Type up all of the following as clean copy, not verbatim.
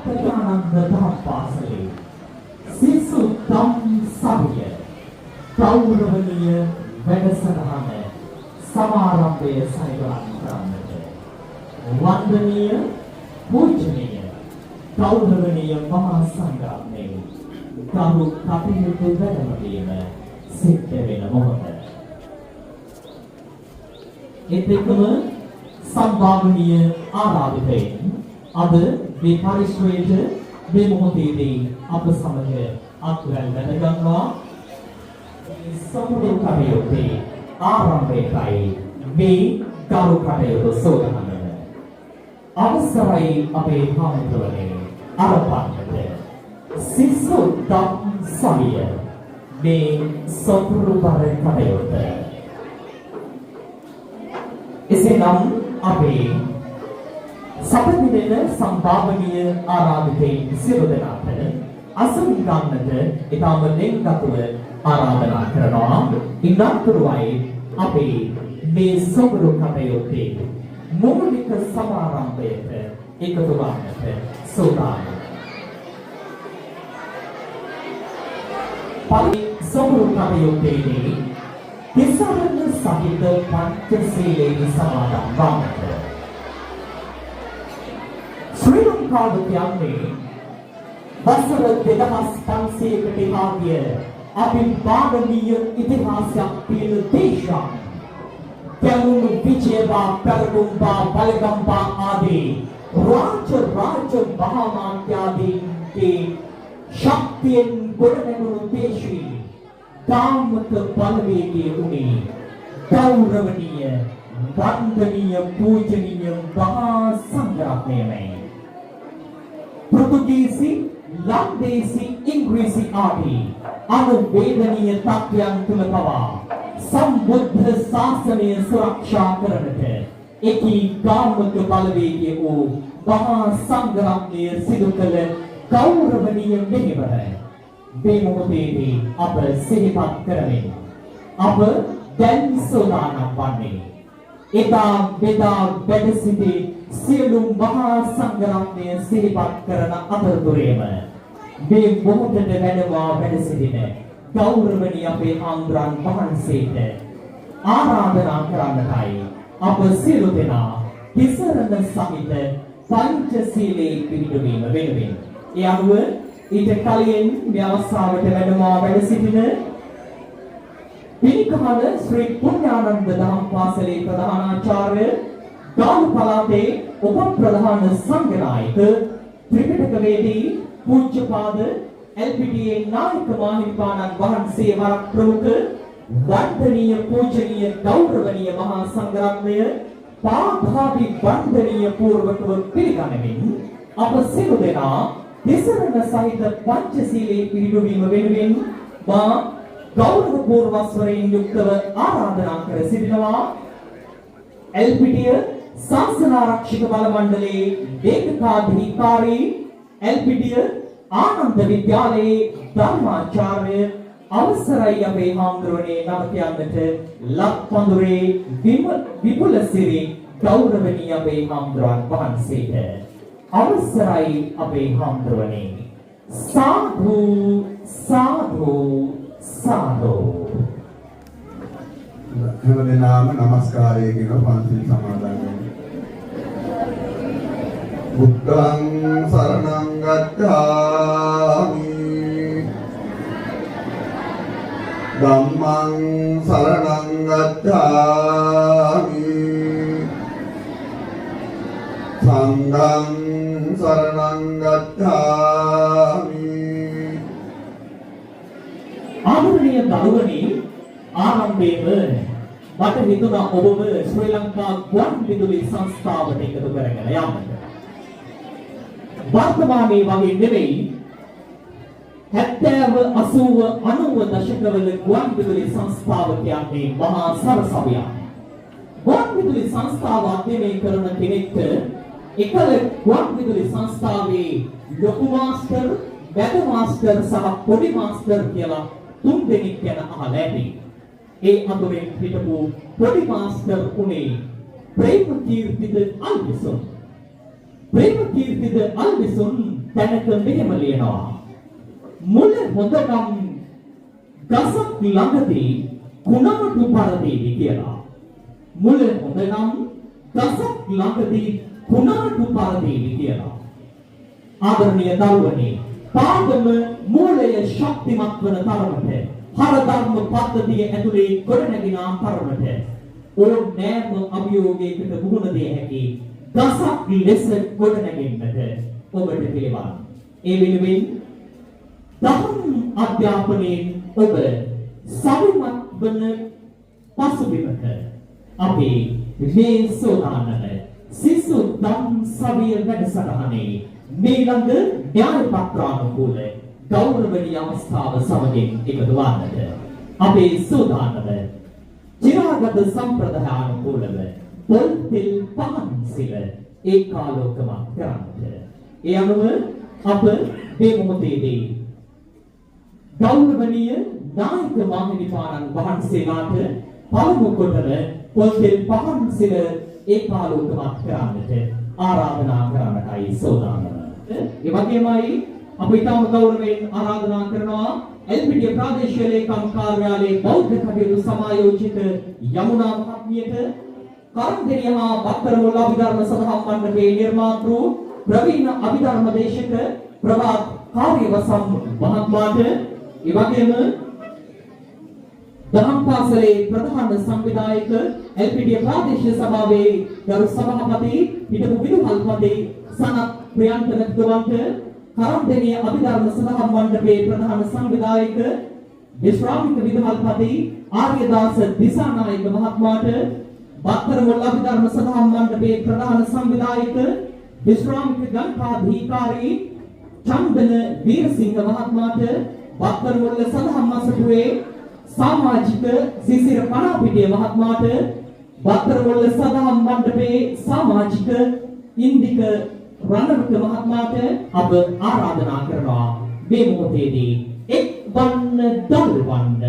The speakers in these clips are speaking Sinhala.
ප්‍රඥානන්ද දහම් පාසලේ සිසු දම් සභිය ගෞරවනීය වැඩසටහන සමාරම්භය සනිටුහන් කරන්නට වන්දනීය පූජනීය ගෞරවනීය මහා සංඝරත්නයේ ගරු කටයුතු වැඩමවීම සිද්ධ වෙන මොහොත. එතෙකම සම්භාවනීය ආරාධිතයින් අද මේ පරිශ්‍රයට මේ මොහොතේදී අප සමග අත්වැල් වැඩගන්වා සමුදේ කටයුත්තේ ආරම්භයයි මේ ගරු කටයුතු සෝදානම අවසරයි අපේ හාමුදුරනේ අරපන්නට සිසු දම් සවිය මේ සතුරු බර කටයුත්ත එසේනම් අපේ සපදින සම්භාවනීය ආරාධිතයින් සියලු දෙනාට අසුන් ගන්නට ඊටම ලෙන්ගතුව ආරාධනා කරනවා. ඉන්නතුරුයි අපේ මේ සොබරු කටයුත්තේ මූලික සමාරම්භයට එකතු වන්නට සූදානම්. පළි සොබරු කටයුත්තේදී තිසරණ සහිත පංචශීලයේ සමාදන් වන්නට ශ්‍රී ලංකාව කියන්නේ වසර 2500කට ඉහාගිය අභිමානීය ඉතිහාසයක් තියෙන දේශයක්. ගැමුණු විජයවා පෙරළුම්බා බලගම්බා ආදී රාජ මහාමාත්‍යාදීන්ගේ ශක්තියෙන් ගොඩනැගුණු දේශී දාමක බලවේගයේ උනේ ගෞරවනීය වන්දනීය පූජනීය මහා සංඝරත්නයයි. පෘතුගීසි ලන්දේසි ඉංග්‍රීසි ආදී අනුවේදනීය තත්ත්වයන් තුල පවා සම්බුද්ධ ශාසනය සුරක්ෂා කරන්නට එකී ගාමක බලවේගයේ වූ මහා සංඝරත්නය සිදු කළ ගෞරවනීය මෙහෙවර මේ මොහොතේදී අප සිහිපත් කරමින් අප දැන් සෝදානම් වන්නේ එදා බෙදා වැඩ සිටි සියලු මහා සංඝරත්නය සිහිපත් කරන අතරතුරේම මේ මොහොතේ වැඩමවා වැඩ සිටින ගෞරවනීය අපේ ආන්දරන් වහන්සේට ආරාධනා කරන්නටයි අප සියලු දෙනා තිසරණ සහිත පංචශීලයේ පිළිපදීම වෙනුවෙන් ඒ අනුව ඊට කලින් මේ අවස්ථාවට වැඩමවා වැඩ සිටින පිළිකහල ශ්‍රී පුණ්‍යානන්ද දහම් පාසලේ ප්‍රධානාචාර්ය ගාලු පළාතේ උප ප්‍රධාන සංඝනායක ත්‍රිපිටකවේදී පූජ්‍යපාද එල්.පී.ටී.ඒ. නායක මාහිමිපාණන් වහන්සේ වරක් ප්‍රමුඛ වන්දනීය පූජනීය ගෞරවනීය මහා සංඝරත්නය පාභාවි වන්දනීය පූර්වකව පිළිගනිමින් අප සියලු දෙනා තිසරණ සහිත පංචශීලයේ පිළිපදීම වෙනුවෙන් මා ගෞරවපූර්ව ස්වරයෙන් යුක්තව ආරාධනා කර සිටිනවා. එල්.පී.ටී.ඒ. ශාසනාරක්ෂක බල මණ්ඩලයේ ඒකකාධිකාරී එල්.පී.ටී.ඒ. ආනන්ද විද්‍යාලයේ ධර්මාචාර්ය අවසරයි අපේ හාමුදුරනේ නවතියන්නට ලක්පඳුරේ විපුලසිරි ගෞරවනීය අපේ හාමුදුරන් වහන්සේට අවසරයි අපේ හාමුදුරනේ. සාදු සාදු සාදු. හැමදෙනාම නමස්කාරය කියන පන්සිල් සමාදන් වෙනවා. බුද්ධං සරණං ගච්ඡාමි ධම්මං සරණං ගච්ඡාමි සංඝං සරණං ගච්ඡාමි. ආදරණීය දරුවනේ ආරම්භයේම මට හිතුණා ඔබව ශ්‍රී ලංකා ගුවන් විදුලි සංස්ථාවට එකතු කරගෙන යන්නට. වර්තමානයේ වගේ නෙවෙයි 70 80 90 දශකවල ගුවන් විදුලි සංස්ථාව කියන්නේ මහා සරසවියක්. ගුවන් විදුලි සංස්ථාව අධ්‍යයනය කරන කෙනෙක්ට එකල ගුවන් විදුලි සංස්ථාවේ ලොකු මාස්ටර්, වැඩ මාස්ටර් සහ පොඩි මාස්ටර් කියලා තුන් දෙනෙක් ගැන අහලා ඇති. ඒ අතුරෙන් හිටපු පොඩි මාස්ටර් උනේ ප්‍රේමකීර්තිද අල්විසොන්. ප්‍රේමකීර්තිද අල්විසොන් තැනක මෙහෙම ලියනවා. මුල හොඳනම් ගසක් ළඟදී කුණාටු පරදේවි කියලා. මුල හොඳනම් ගසක් ළඟදී කුණාටු පරදේවි කියලා. ආදරණීය දරුවනේ, පාදම මූලය ශක්තිමත් වන තරමට හර ධර්ම පද්ධතිය ඇතුලේ ගොඩනැගෙන තරමට ඕනෑම අභියෝගයකට මුහුණ දිය හැකි දසක් ලෙස ගොඩනැගෙන්නට ඔබට පිළිවන්. ඒ වෙනුවෙන් දහම් අධ්‍යාපනයෙන් ඔබ සවිමත් වන පසුබිමට අපි මේ සෝදානම සිසු දම් සවිය වැඩසටහනේ මේළඟ න්‍යාය පත්‍රානුකූල ගෞරවනීය අවස්ථාව සමගින් එකතු වන්නට අපේ සෝදානම චිරාගත සම්ප්‍රදායානුකූලව පොල් තෙල් පහන් සිල ඒකාලෝකමත් කරන්නට. ඒ අනුව අප මේ මොහොතේදී ගෞරවනීය නායක මාහිමිපාණන් වහන්සේලාට පළමු කොටම පොල් තෙල් පහන් සිල ඒකාලෝකමත් කරන්නට ආරාධනා කරන්නටයි සෝදානම. ඒ වගේමයි අප ඊටම ගෞරවයෙන් ආරාධනා කරනවා එල්පිටිය ප්‍රාදේශීය ලේකම් කාර්යාලයේ බෞද්ධ කටයුතු සමායෝජිත යමුනා මහත්මියට, කරන්දෙනිය හා බක්තරමුල්ල අභිධර්ම සදහම් මණ්ඩපයේ නිර්මාතෘ ප්‍රවීණ අභිධර්ම දේශක ප්‍රභාත් කාර්යවසම් මහත්මයාට, ඒ වගේම දහම් පාසලේ ප්‍රධාන සංවිධායක එල්පිටිය ප්‍රාදේශීය සභාවේ ගරු සභාපති හිටපු විදුහල්පති සනත් ප්‍රියන්තනතුමන්ට, කරන්දෙනිය අභිධර්ම සදහම් මණ්ඩපයේ ප්‍රධාන සංවිධායක විශ්‍රාමික විදුහල්පති ආර්යදාස දිසානායක මහත්මයාට, බක්තරමුල්ල අභිධර්ම සදහම් මණ්ඩපයේ ප්‍රධාන සංවිධායක විශ්‍රාමික ගණකාධිකාරී චන්දන වීරසිංහ මහත්මයාට, බක්තරමුල්ල සදහම් අසපුවේ සමාජික සිසිර පනාපිටිය මහත්මයාට, බක්තරමුල්ල සදහම් මණ්ඩපයේ සමාජික ඉන්දික රණවක මහත්මයාට අප ආරාධනා කරනවා මේ මොහොතේදී එක් වන්න දල්වන්න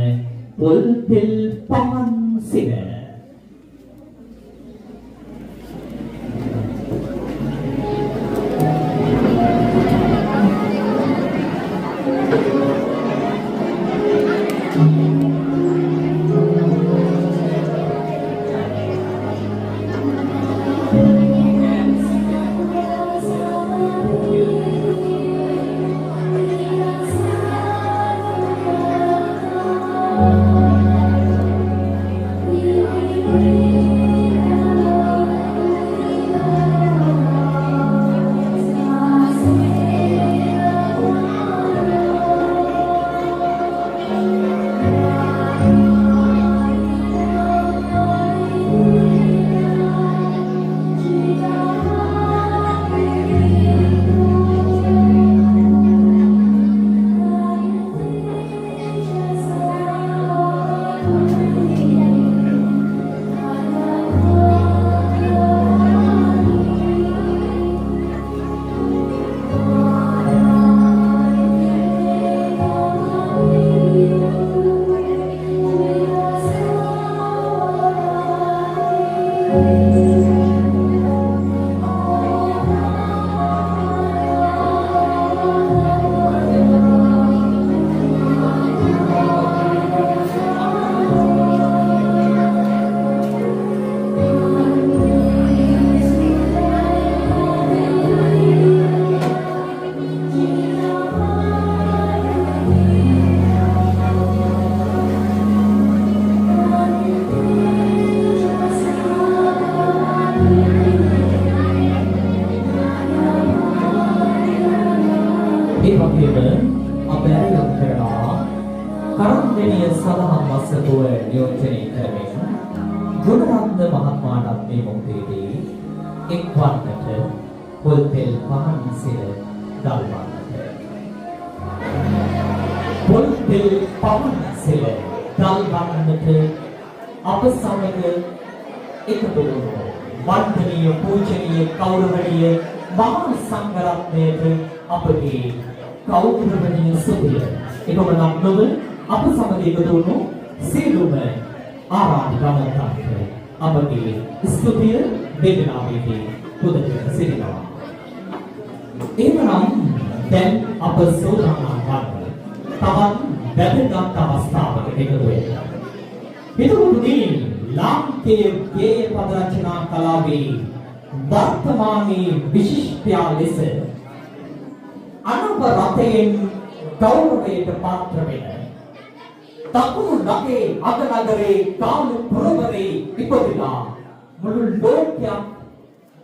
පොල් තෙල් පහන් සිල. කරන්දෙනිය සදහම් වස්සතුව නියෝජනය කරමින් ගුණරත්න මහත්මයාටත් මේ මොහොතේදී එක්වන්නට පොල් තෙල් පහන් සිල දල්වන්නට. පොල් තෙල් පහන් සිල දල්වන්නට අප සමග එකතු වුණු වන්දනීය පූජනීය ගෞරවනීය මහා සංඝරත්නයට අපගේ ගෞරවනීය සුභය එපමණක් නොව අප සමග එකතු වුණු සියලුම ආරාධිකවන්තන්ට අපගේ ස්තුතිය වේදනාවේදී පුද සිටිනවා. එහෙමනම් දැන් අප සෝදානම් වන්නේ තවත් වැදගත් අවස්ථාවක එකතු වෙනවා. පිටුතුනි ලාංකේය ගේය පද රචනා කලාවේ වර්තමානයේ විශිෂ්ටයා ලෙස අනුබරතෙන් ගෞරවයට පාත්‍ර වෙන තකුණු නගේ අගනගරේ කාලු පුරවරේ ඉපදිලා මුළු ලෝකයක්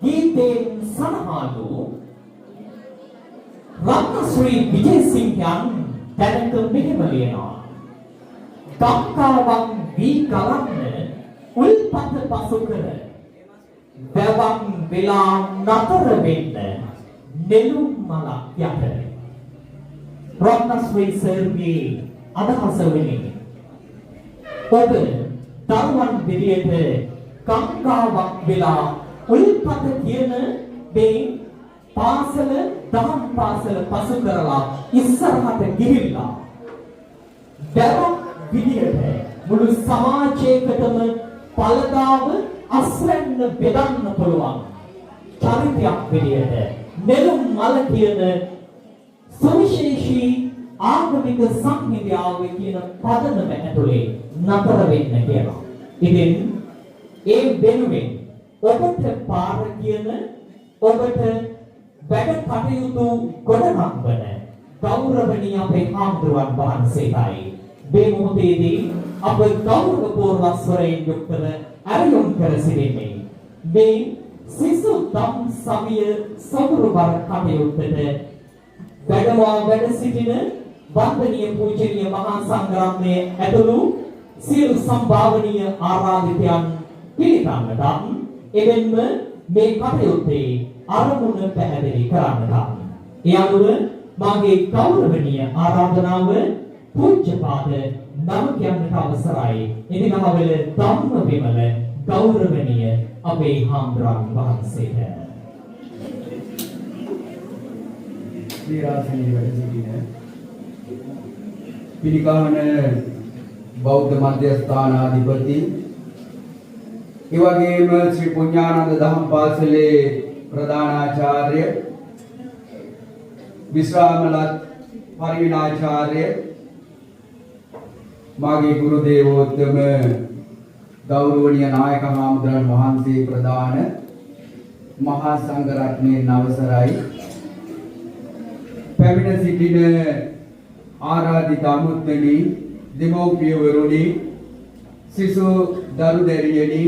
ගීතෙන් සනහාලු රත්නශ්‍රී විජේසිංහයන් දැනට මෙහෙම ලියනවා. ගංගාවක් වී ගලන්න උල්පත පසු කර වැවක් වෙලා නතර වෙන්න නෙළුම් මලක් යට. රත්නශ්‍රී සර්ගේ අදහස වෙන්නේ ඔබ දරුවන් විදියට ගංගාවක් වෙලා උල්පත කියන මේ පාසල දහම් පාසල පසු කරලා ඉස්සරහට ගිහිල්ලා වැවක් විදියට මුළු සමාජයකටම පළදාව අස්වැන්න බෙදන්න පුළුවන් චරිතයක් විදියට නෙළුම් මල කියන සුවිශේෂී ආගමික සංහිඳියාවේ කියන පදනම ඇතුලේ නතර වෙන්න කියලා. ඉතින් ඒ වෙනුවෙන් ඔබට පාර කියන ඔබට වැඩ කටයුතු ගොඩනංවන ගෞරවනීය අපේ හාමුදුරුවන් වහන්සේටයි මේ මොහොතේදී අප ගෞරවපූර්වක ස්වරයෙන් යුක්තව අරයුම් කර සිටින්නේ මේ සිසු දම් සමිය සමුරුබර කටයුත්තට වැඩ සිටින වන්දනීය පූජනීය මහා සංඝරත්නයේ ඇතුළු සියලු සම්භාවනීය ආරාධිතයන් පිළිගන්නට එවෙන්ම මේ කටයුත්තේ අරමුණ පැහැදිලි කරන්නට ඒ අනුව මාගේ ගෞරවනීය ආරාධනාව පූජ්‍යපාද නම කියන්නට අවසරයි. ඉතින් අවවල ධම්ම විමල ගෞරවනීය අපේ හාමුදුරන් වහන්සේට ශ්‍රීරාසනීය වැඩ සිටින පිළිකාන බෞද්ධ මධ්‍යස්ථානාධිපති ඒ වගේම ශ්‍රී පුඤ්ඤානන්ද දහම් පාසලේ ප්‍රධානාචාර්ය විශ්‍රාමලත් පරිවිනාචාර්ය මාගේ ගුරු දේවෝත්තම ගෞරවනීය නායක හාමුදුරන් වහන්සේ ප්‍රදාන මහා සංඝ රත්නයේ අවසරයි පැමිණ සිටින ආරාධිත අමුත්තනි දෙමව්පියවරුනි සිසු දරු දැරියනි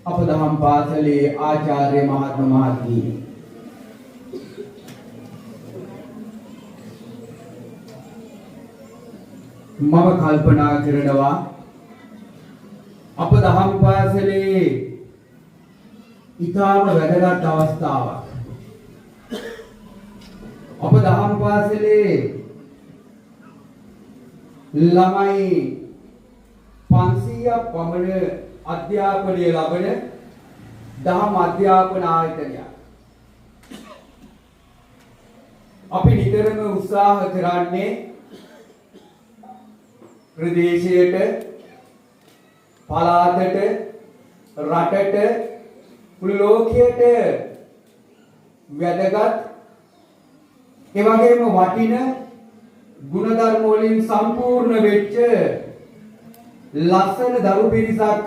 අප දහම් පාසලේ ආචාර්ය මහත්ම මහත්මිය මම කල්පනා කරනවා අප දහම් පාසලේ ඊටාම වැදගත් අවස්ථාවක් අප දහම් පාසලේ ළමයි 500ක් පමණ අධ්‍යාපනය ලබන දහම් අධ්‍යාපන ආයතනයක්. අපි නිතරම උත්සාහ කරන්නේ ප්‍රදේශයට, පළාතට, රටට, මුළු ලෝකයට වැදගත් ඒ වගේම වටින ගුණධර්ම වලින් සම්පූර්ණ වෙච්ච ලස්සන දරු පිරිසක්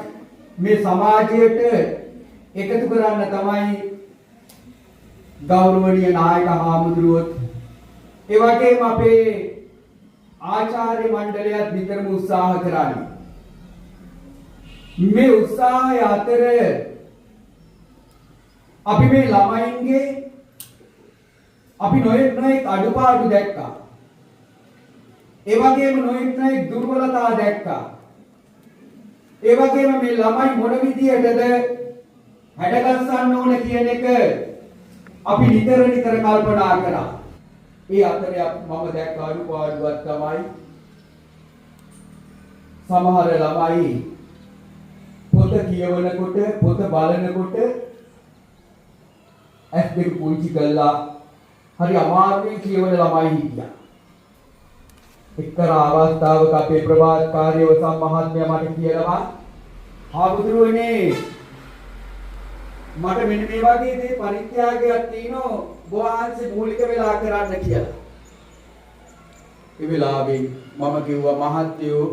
මේ සමාජයට එකතු කරන්න තමයි ගෞරවනීය නායක හාමුදුරුවෝ ඒ වගේම අපේ ආචාර්ය මණ්ඩලයත් නිතරම උත්සාහ කරන්නේ. මේ උත්සාහය අතර අපි මේ ළමයින්ගේ අපි නොයෙක් අඩුපාඩු දැක්කා. ඒ වගේම නොයෙක් දුර්වලතා දැක්කා. ඒ වගේම මේ ළමයි මොන විදියටද හැඩගස්සන්න ඕන කියන එක අපි නිතර කල්පනා කරා. ඒ අතරේ මම දැක්ක අඩුපාඩුවක් තමයි සමහර ළමයි පොත කියවනකොට පොත බලනකොට ඇස් දෙක පුංචි කරලා හරි අමාරුවෙන් කියවන ළමයි හිටියා. එක්තරා අවස්ථාවක අපේ ප්‍රභාත් කාර්යවසම් මහත්මයා මට කියනවා ආමුදුරුවනේ මට මෙන්න මේ වගේ දේ පරිත්‍යාගයක් තියෙනවා වහන්සේ මූලික වෙලා කරන්න කියලා. ඒ වෙලාවේ මම කිව්වා මහත්තයෝ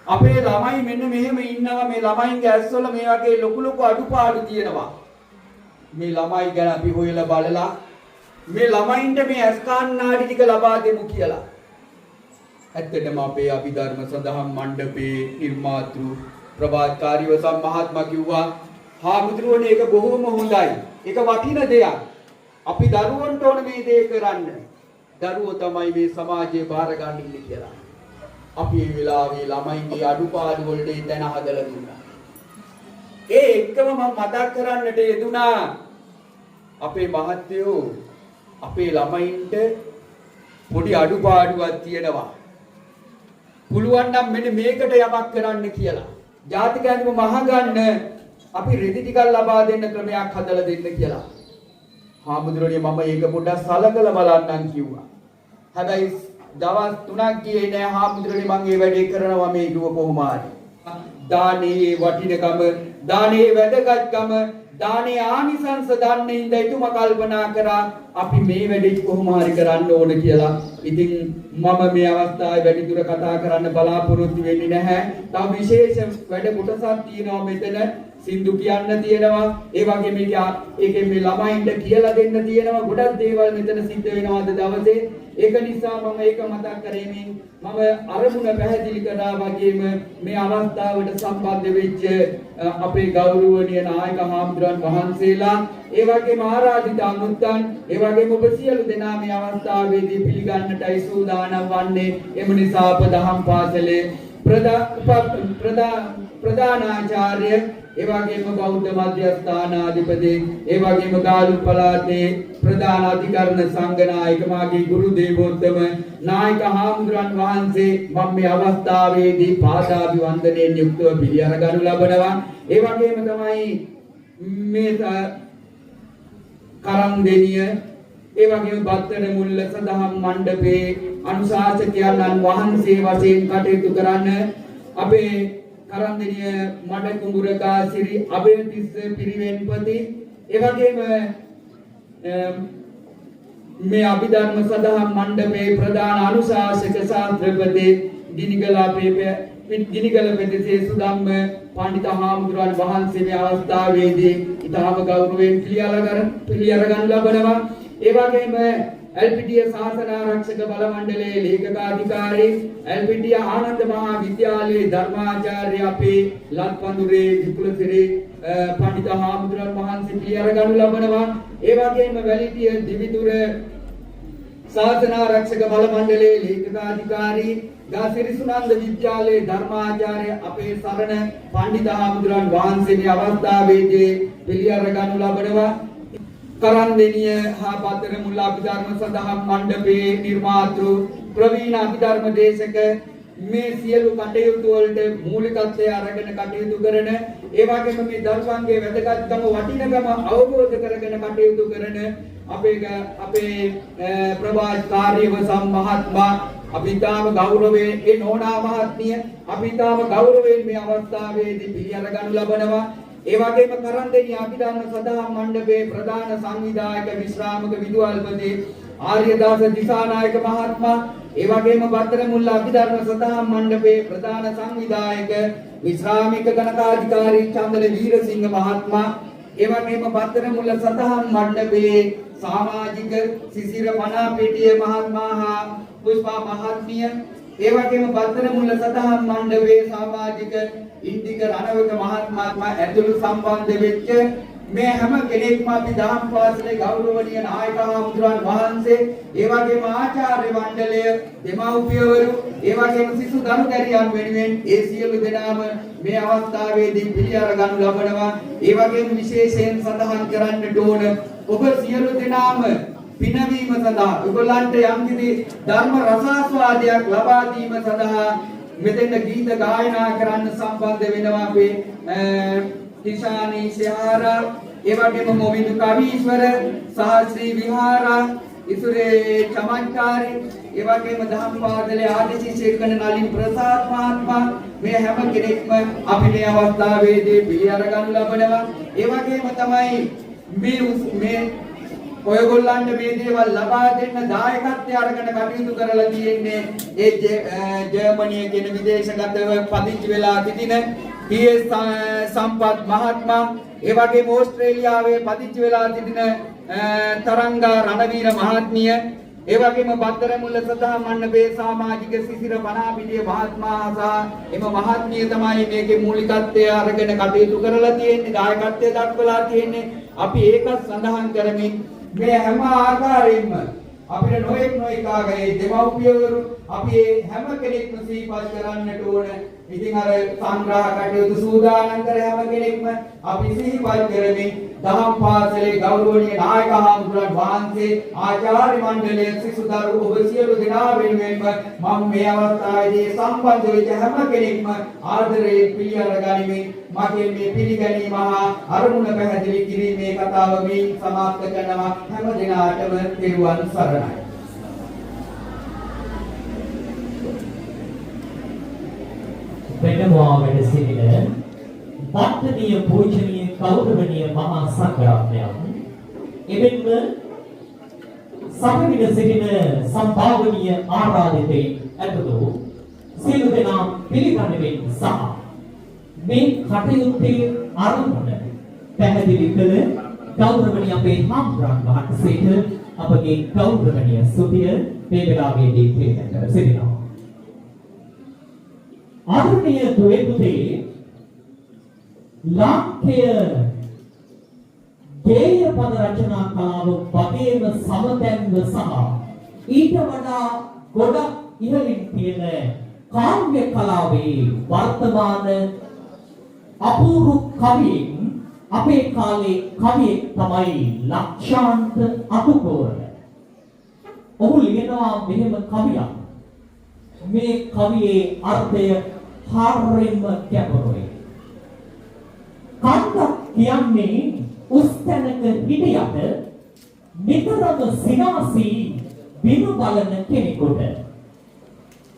අපේ ළමයි මෙන්න මෙහෙම ඉන්නවා මේ ළමයින්ගේ ඇස්වල මේ වගේ ලොකු ලොකු අඩුපාඩු තියෙනවා. මේ ළමයි ගැන අපි හොයලා බලලා මේ ළමයින්ට මේ ඇස් කණ්ණාඩි ටික ලබා දෙමු කියලා. ඇත්තටම අපේ අභිධර්ම සදහම් මණ්ඩපේ නිර්මාතෘ ප්‍රභාත්කාරීව සම්මහත්ම කිව්වා හාමුදුරුවනේ ඒක බොහොම හොඳයි. ඒක වටින දෙයක්. අපි දරුවන්ට ඕන මේ දේ කරන්න. දරුවෝ තමයි මේ සමාජයේ බාර ගන්න ඉන්නේ කියලා. අපි මේ වෙලාවේ ළමයින්ගේ අඩුපාඩු වලට දැන හදලා දුන්නා. ඒ එක්කම මම මතක් කරන්නට යෙදුනා අපේ මහත්තයෝ අපේ ළමයින්ට පොඩි අඩුපාඩුවක් තියෙනවා. පුළුවන් නම් මෙන්න මේකට යමක් කරන්න කියලා. ජාතිකයන්ව මහගන්න අපි රෙදි ටිකක් ලබා දෙන්න ක්‍රමයක් හදලා දෙන්න කියලා. හාමුදුරනේ මම ඒක පොඩ්ඩක් සලකලා බලන්නම් කිව්වා. හැබැයි දවස් 3ක් ගියේ නෑ හාමුදුරනේ මම මේ වැඩේ කරනවා මේ දුව කොහොම හරි. දානේ වටිනකම, දානේ වැදගත්කම, දානේ ආනිසංස දන්නේ ඉඳ ඉතුම කල්පනා කරා අපි මේ වැඩේ කොහොම හරි කරන්න ඕන කියලා. ඉතින් මම මේ අවස්ථාවේ වැඩි දුර කතා කරන්න බලාපොරොත්තු වෙන්නේ නැහැ. තව විශේෂ වැඩ කොටසක් තියෙනවා මෙතන. සින්දු කියන්න තියෙනවා. ඒ වගේ මේකේ මේ ළමයින්ට කියලා දෙන්න තියෙනවා. ගොඩක් දේවල් මෙතන සිද්ධ වෙනවා අද දවසේ. ඒක නිසා මම ඒක මතක් කරෙමින් මම අරමුණ පැහැදිලි කරා වගේම මේ අවස්ථාවට සම්බන්ධ වෙච්ච අපේ ගෞරවනීය නායක හාමුදුරන් වහන්සේලා ඒ වගේම ආරාධිත අනුත්තන් ඒ වගේම ඔබ සියලු දෙනා මේ අවස්ථාවේදී පිළිගන්නටයි සූදානම් වන්නේ. එම නිසා අප දහම් පාසලේ ප්‍රධානාචාර්ය ඒ වගේම බෞද්ධ මධ්‍යස්ථානාධිපති ඒ වගේම ගාලු පළාතේ ප්‍රධාන අධිකරණ සංඝනායක මාගේ ගුරු දේවෝත්තම නායක හාමුදුරන් වහන්සේ මම මේ අවස්ථාවේදී පාදාභිවන්දනයෙන් යුක්තව පිළි අරගනු ලබනවා. ඒ වගේම තමයි මේ කරන්දෙනිය ඒ වගේම බත්තර මුල්ල සදහම් මණ්ඩපේ අනුශාසකයන්න් වහන්සේ වශයෙන් කටයුතු කරන්න අපේ කරන්දෙනිය මඩ කුඹුරකා සිරි අබේතිස්ස පිරිවෙන්පති ඒ වගේම මේ අභිධර්ම සදහම් මණ්ඩපේ ප්‍රධාන අනුශාසක ශාස්ත්‍රපති ගිනිගල පෙදෙසේ සුදම්ම පඬිත හාමුදුරන් වහන්සේ මේ අවස්ථාවේදී ඉතාම ගෞරවයෙන් පිළි අරගනු ලබනවා. ඒ වගේම එල්පිටිය ශාසන ආරක්ෂක බල මණ්ඩලයේ ලේකකාධිකාරී එල්පිටිය ආනන්ද මහා විද්‍යාලයේ ධර්මාචාර්ය අපේ ලක්පඳුරේ විපුලසිරි පඬිත හාමුදුරන් වහන්සේ පිළි අරගනු ලබනවා. ඒ වගේම වැලිටිය දිවිදුර ශාසන ආරක්ෂක බල මණ්ඩලයේ ලේකකාධිකාරී ගාසිරිසුනන්ද විද්‍යාලයේ ධර්මාචාර්ය අපේ සරණ පඬිත හාමුදුරන් වහන්සේ මේ අවස්ථාවේදී පිළි අරගනු ලබනවා. කරන්දෙනිය හා බත්තර මුල්ල අභිධර්ම සදහම් මණ්ඩපේ නිර්මාතෘ ප්‍රවීණ අභිධර්ම දේශක මේ සියලු කටයුතු වලට මූලිකත්වය අරගෙන කටයුතු කරන ඒ වගේම මේ දරුවන්ගේ වැදගත්කම වටිනකම අවබෝධ කරගෙන කටයුතු කරන අපේ ප්‍රභාත්කාරීව සම්මහත්මා අපි තාම ගෞරවයෙන් ඒ නෝනා මහත්මිය අපි තාම ගෞරවයෙන් මේ අවස්ථාවේදී පිළි අරගනු ලබනවා. ඒ වගේම කරන්දෙනිය අභිධර්ම සදහම් මණ්ඩපේ ප්‍රධාන සංවිධායක විශ්‍රාමක විදුහල්පති ආර්යදාස දිසානායක මහත්මයා ඒ වගේම බත්තර මුල්ල අභිධර්ම සදහම් මණ්ඩපේ ප්‍රධාන සංවිධායක විශ්‍රාමික ගණකාධිකාරී චන්දන වීරසිංහ මහත්මයා ඒ වගේම බත්තර මුල්ල සදහම් මණ්ඩපේ සමාජික සිසිර මනාපෙටිය මහත්මයා හා පුෂ්පා මහත්මිය ඒ වගේම බත්තර මුල්ල සදහම් මණ්ඩපේ සමාජික ඉන්දික රණවක මහත්මයා ඇතුළු සම්බන්ධ වෙච්ච මේ හැම කෙනෙක්ම අපි දහම් පාසලේ ගෞරවනීය නායක හාමුදුරන් වහන්සේ ඒ වගේම ආචාර්ය මණ්ඩලය දෙමව්පියවරු ඒ වගේම සිසු දරුදැරියන් වෙනුවෙන් ඒ සියලු දෙනාම මේ අවස්ථාවේදී පිළි අරගනු ලබනවා. ඒ වගේම විශේෂයෙන් සඳහන් කරන්නට ඕන ඔබ සියලු දෙනාම පිනවීම සඳහා ඔයගොල්ලන්ට යම්කිසි ධර්ම රසාස්වාදයක් ලබා දීම සඳහා මෙතෙන් ගීත ගායනා කරන්න සම්බන්ධ වෙනවා අපේ තිෂානී ශාරා ඒ වගේම මොවිදු කවීශ්වර සහශ්‍රී විහාරා ඉසුරේ චමත්කාරී ඒ වගේම දහම් පාසලේ ආදි ශිෂ්‍ය කරන නලින් ප්‍රසාද් මහත්මයා මේ හැම කෙනෙක්ම අපි මේ අවස්ථාවේදී පිළි අරගනු ලබනවා. ඒ වගේම තමයි මේ ඔයගොල්ලන්ට මේ දේවල් ලබා දෙන්න දායකත්වය අරගෙන කටයුතු කරලා තියෙන්නේ ඒ ජර්මනිය කියන විදේශගතව පදිංචි වෙලා සිටින ටීඑස් සම්පත් මහත්මයා, ඒ වගේම ඕස්ට්‍රේලියාවේ පදිංචි වෙලා සිටින තරංගා රණවීර මහත්මිය, ඒ වගේම බද්දරමුල්ල සදා මණ්ඩපේ සමාජික සිසිර පනාපිටිය මහත්මයා සහ එම මහත්මිය තමයි මේකේ මූලිකත්වය අරගෙන කටයුතු කරලා තියෙන්නේ, දායකත්වය දක්වලා තියෙන්නේ. අපි ඒක සඳහන් කරමින් මේ හැම ආකාරයෙන්ම අපිට නොඑක් ආකාරයේ දෙමව්පියවරු අපි හැම කෙනෙක්ම සිහිපත් කරන්නට ඕන. ඉතින් අර සංග්‍රහ කටයුතු සූදානම් කර හැම කෙනෙක්ම අපි සිහිපත් කරමින් දහම් පාසලේ ගෞරවනීය නායක හාමුදුරුවන් වහන්සේ, ආචාර්ය මණ්ඩලයේ සිසුදරු ඔබ සියලු දෙනා වෙනුවෙන්ම මම මේ අවස්ථාවේදී සම්බන්ධ වෙච්ච හැම කෙනෙක්ම ආදරයෙන් පිළිඅර ගනිමින් මගේ මේ පිළිගැනීම හා අරමුණ පැහැදිලි කිරීමේ කතාව මේ සමාප්ත කරනවා. හැම දිනාටම පිරුවන් සරණයි. වෙනමවා වැඩ සිටින වර්තනීය පූජනීය ගෞරවනීය මහා සංඝරත්නයන්, එමෙන්ම සමගින සිටින සම්භාවනීය ආරාධිතයින් ඇතුළු සියලු දෙනා පිළිගන්නෙමින් සහ මේ කටයුත්තේ ආරම්භය පැහැදිලි කළ ගෞරවනීය අපේ හාමුදුරන් වහන්සේට අපගේ ගෞරවනීය ස්තුතිය මේ වෙලාවේදී පිළිගන්න කර සිටිනවා. ආදරණීය දුවේ පුතේ, ලාංකේය ගේය පද රචනා කලාව වගේම සමතැන්ව සහ ඊට වඩා ගොඩක් ඉහළින් තියෙන කාව්‍ය කලාවේ වර්තමාන අපූර්ව කවියෙන් අපේ කාලේ කවියෙක් තමයි ලක්ෂාන්ත අතුකෝර. ඔහු ලියනවා මෙහෙම කවියක්. මේ කවියේ අර්ථය හරිම ගැඹුරුයි. කන්දක් කියන්නේ උස් තැනක හිටියට නිතරම සිනාසී බිම බලන කෙනෙකුට.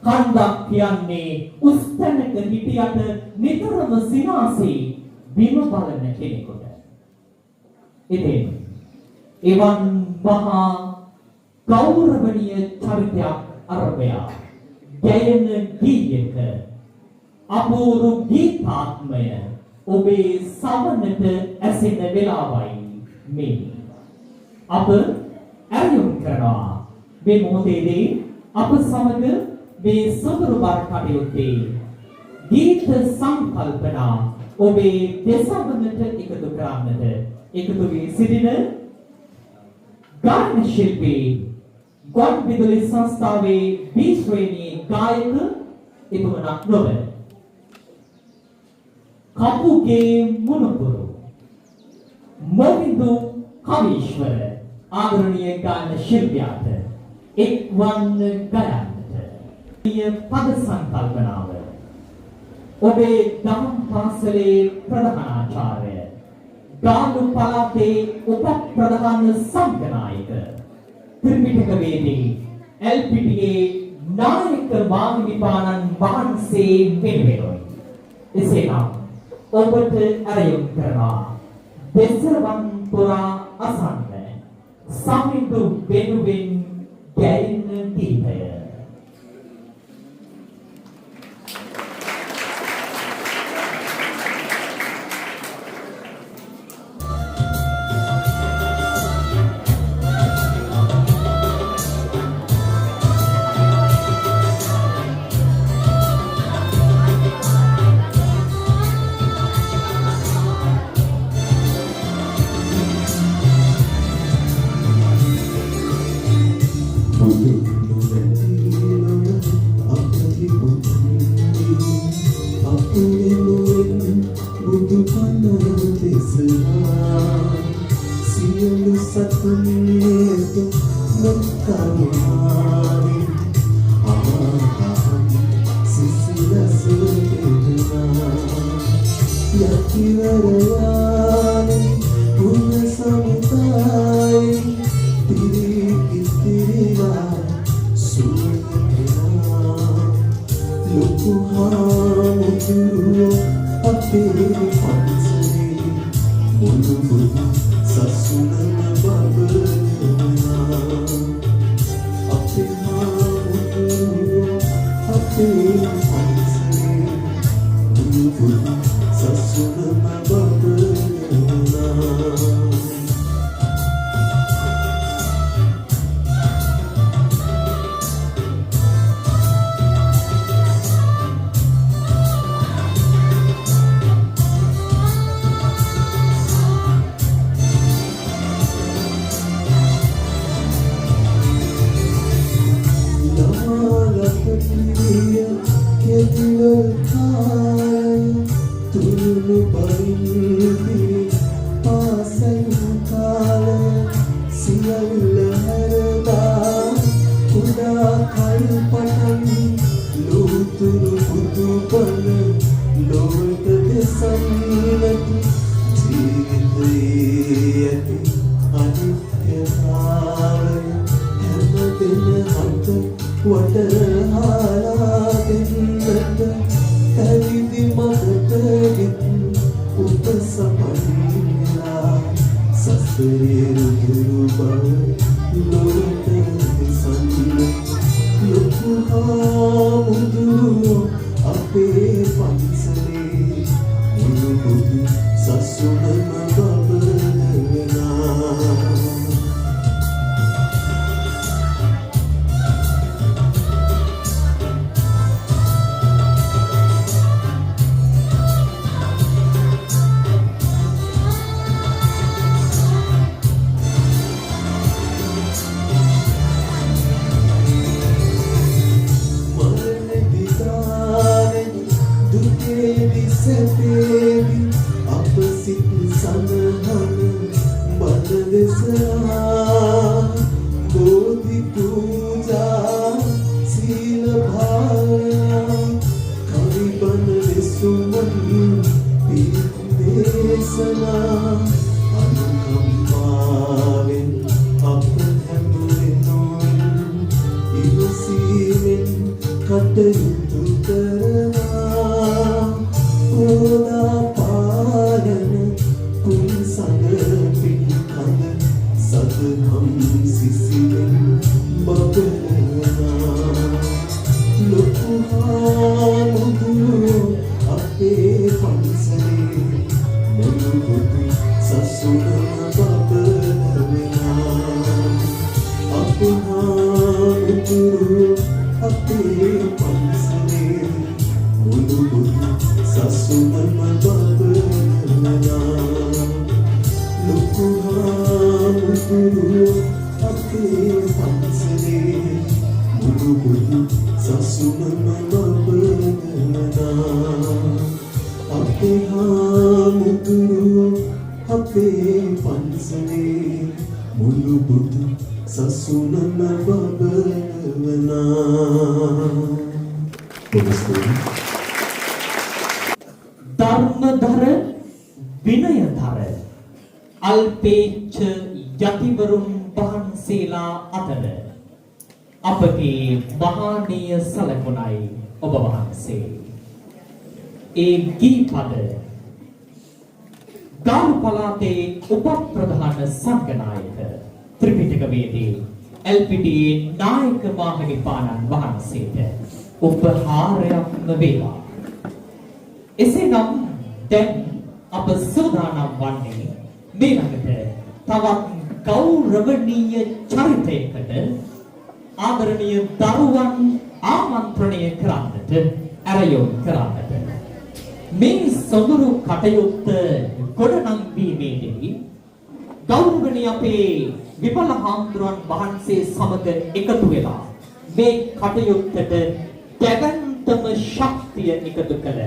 කන්දක් කියන්නේ උස් තැනක හිටියට නිතරම සිනාසී බිම බලන කෙනෙකුට. ඉතින් එවන් මහා ගෞරවනීය චරිතයක් අරබයා ගැයෙන ගීයක අපූර්ව ගීතාත්මය ඔබේ සමනට ඇසෙන වෙලාවයි මේ. අප ඇයුම් කරනවා මේ මොහොතේදී අප සමග මේ සොඳුරු බර කටයුත්තේ ගීත සංකල්පනා ඔබේ දෙසමනට එකතු කරන්නට එකතු වී සිටින ගායන ශිල්පී ගොඩවිදුලි සංස්ථාවේ B ශ්‍රේණියේ ගායක එතුමනක් නොව කපුගේ මුණුපුරු මොවිදු කවීශ්වර ආදරණීය ගායන ශිල්පියාට එක්වන්න ගයන්නට මේ පද සංකල්පනාව ඔබේ දහම් පාසලේ ප්‍රධානාචාර්ය ගාලු පළාතේ උප ප්‍රධාන සංඝනායක ත්‍රිපිටකවේදී LPTA නායක මාහිමිපාණන් වහන්සේ වෙනුවෙන් එසේනම් ඔබට ඇරයුම් කරනවා දෙසවන් පුරා අසන්න සමිඳු වෙනුවෙන් ගැයෙන ගීතය. Sasuna ධර්මධර විනයධර අල්පේච්ඡ යතිවරුන් වහන්සේලා අතර අපගේ මහානීය සලකුණයි ඔබ වහන්සේ. ඒ ගීපද ගාලු පළාතේ උපප්‍රධාන සංඝනායක ත්‍රිපිටකවේදී LPDA නායක මාහිමිපාණන් වහන්සේට උපහාරයක් වේවා. එසේනම් දැන් අප සූදානම් වන්නේ මේකට තවත් ගෞරවනීය චරිතයකට ආදරණීය දරුවන් ආමන්ත්‍රණය කරන්නට ඇරයොම් කරන්නට මේ සොඳුරු කටයුත්ත ගොඩනංවීමේදී ගෞරවනීය අපේ විමල හාමුදුරන් වහන්සේ සමග එකතු වෙලා මේ කටයුත්තට දැවැන්තම ශක්තිය එකතු කළ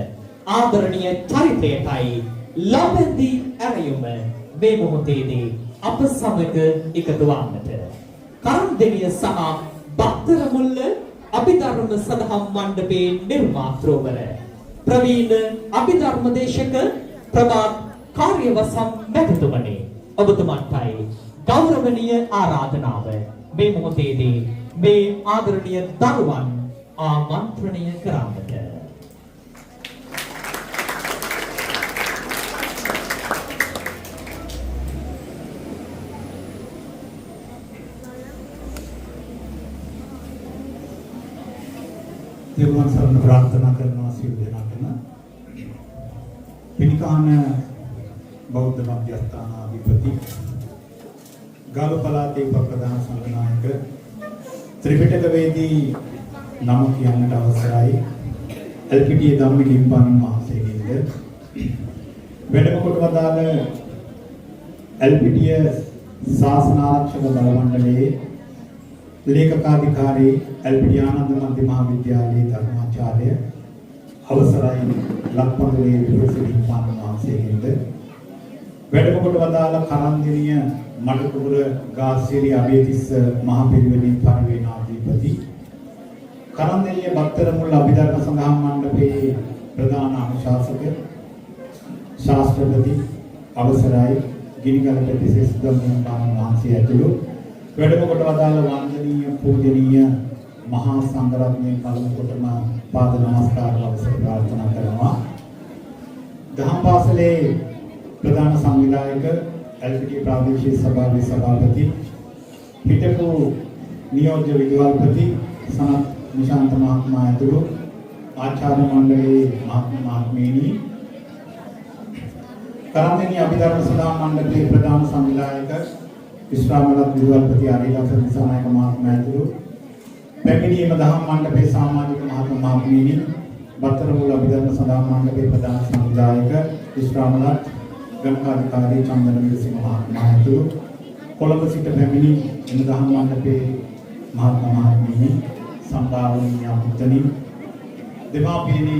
ආදරණීය චරිතයටයි ලබදී ඇරයුම මේ මොහොතේදී අප සමග එකතු වන්නට කරන්දෙනිය සහ බක්තරමුල්ල අභිධර්ම සදහම් මණ්ඩපයේ නිර්මාතෘවර ප්‍රවීණ අභිධර්ම දේශක ප්‍රභාත් කාර්යවසම් මැතිතුමනි ඔබතුමන්ටයි ගෞරවනීය ආරාධනාව මේ මොහොතේදී මේ ආදරණීය දරුවන් ආමන්ත්‍රණය කරන්නට තෙරුවන් සරණ ප්‍රාර්ථනා කරනවා සියලු දෙනාටම. පිනිකාන බෞද්ධ මධ්‍යස්ථානාධිපති ගාල්ල පළාතේ උපප්‍රධාන සංඝනායක ත්‍රිපිටක වේදී නම කියන්නට අවසරයි. LPTA ධම්මික හිමිපාණන් වහන්සේගෙන්ද වැඩම කොට වදාළ LPTA ශාසන ආරක්ෂක බල මණ්ඩලයේ ලේකකාධිකාරී LPTA ආනන්ද මධ්‍ය මහාවිද්‍යාලයේ ධර්මාචාර්ය අවසරයි ලක්පොඳුරේ විපුසිරි හිමිපාණන් වහන්සේගෙන්ද වැඩම කොට වදාළ කරන්දිනිය මඩකුඹුර ගාස්සිරි අබේතිස්ස මහ පිරිවෙනින් පරිවේනාධිපති කරන්දිනිය බත්තරමුල්ල අභිධර්ම සංගම් මණ්ඩපයේ ප්‍රධාන අනුශාසක ශාස්ත්‍රපති අවසරයි ගිනිගල ප්‍රදේශ සුදම්මන් වහන්සේ ඇතුළු වැඩම කොට වදාළ වන්දනීය පූජනීය මහා සංඝරත්නයේ පළමු කොටම පාද නමස්කාර අවසර ප්‍රාර්ථනා කරනවා. දහම් පාසලේ ප්‍රධාන සංවිධායක LPTA ප්‍රාදේශීය සභාවේ සභාපති පිටපු නියෝජ්‍ය විදුහල්පති සනත් නිශාන්ත මහත්මයා ඇතුළු ආචාර්ය මණ්ඩලයේ මහත්මීනි කරන්දිනිය අභිධර්ම සදා මණ්ඩලයේ ප්‍රධාන සංවිධායක විශ්‍රාමරත් විදුහල්පති ආරිදාස දිසානායක මහත්මයා ඇතුළු පැමිණීම දහම් මණ්ඩපයේ සමාජික මහත්මීනි බත්තරමුල්ල අභිධර්ම සදා මණ්ඩපයේ ප්‍රධාන සංවිධායක විශ්‍රාමරත් ගණකාධිකාරී චන්දන විරසිංහ මහත්මයා ඇතුළු කොළඹ සිට පැමිණි එම දහම් මණ්ඩපයේ මහත්මීනි සම්භාවනීය පුතණි දෙමාපියනි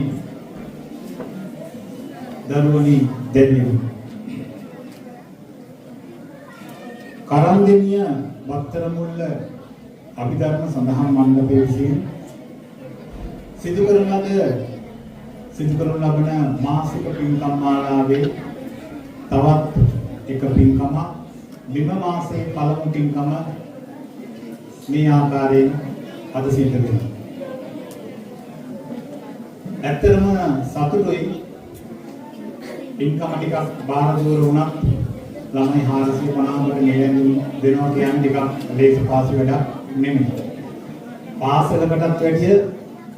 දරුවනි දෙවියනි කරන්දිනිය බත්තරමුල්ල අභිධර්ම සඳහන් මණ්ඩපයේ විසින් සිදු කරන ලබන මාසික පින්කම් මාලාවේ තවත් එක පින්කමක් මෙම මාසයේ පළමු පින්කම මේ ආකාරයෙන් අද සිද්ධ වෙනවා. ඇත්තටම සතුටුයි පින්කම ටිකක් බාහිර දూరు වුණත් ළමයි 450කට නෙලෙන් දෙනවා කියන්නේ ටිකක් ලේස පාසු වැඩක් නෙමෙයි. පාසලකටත් වැඩිය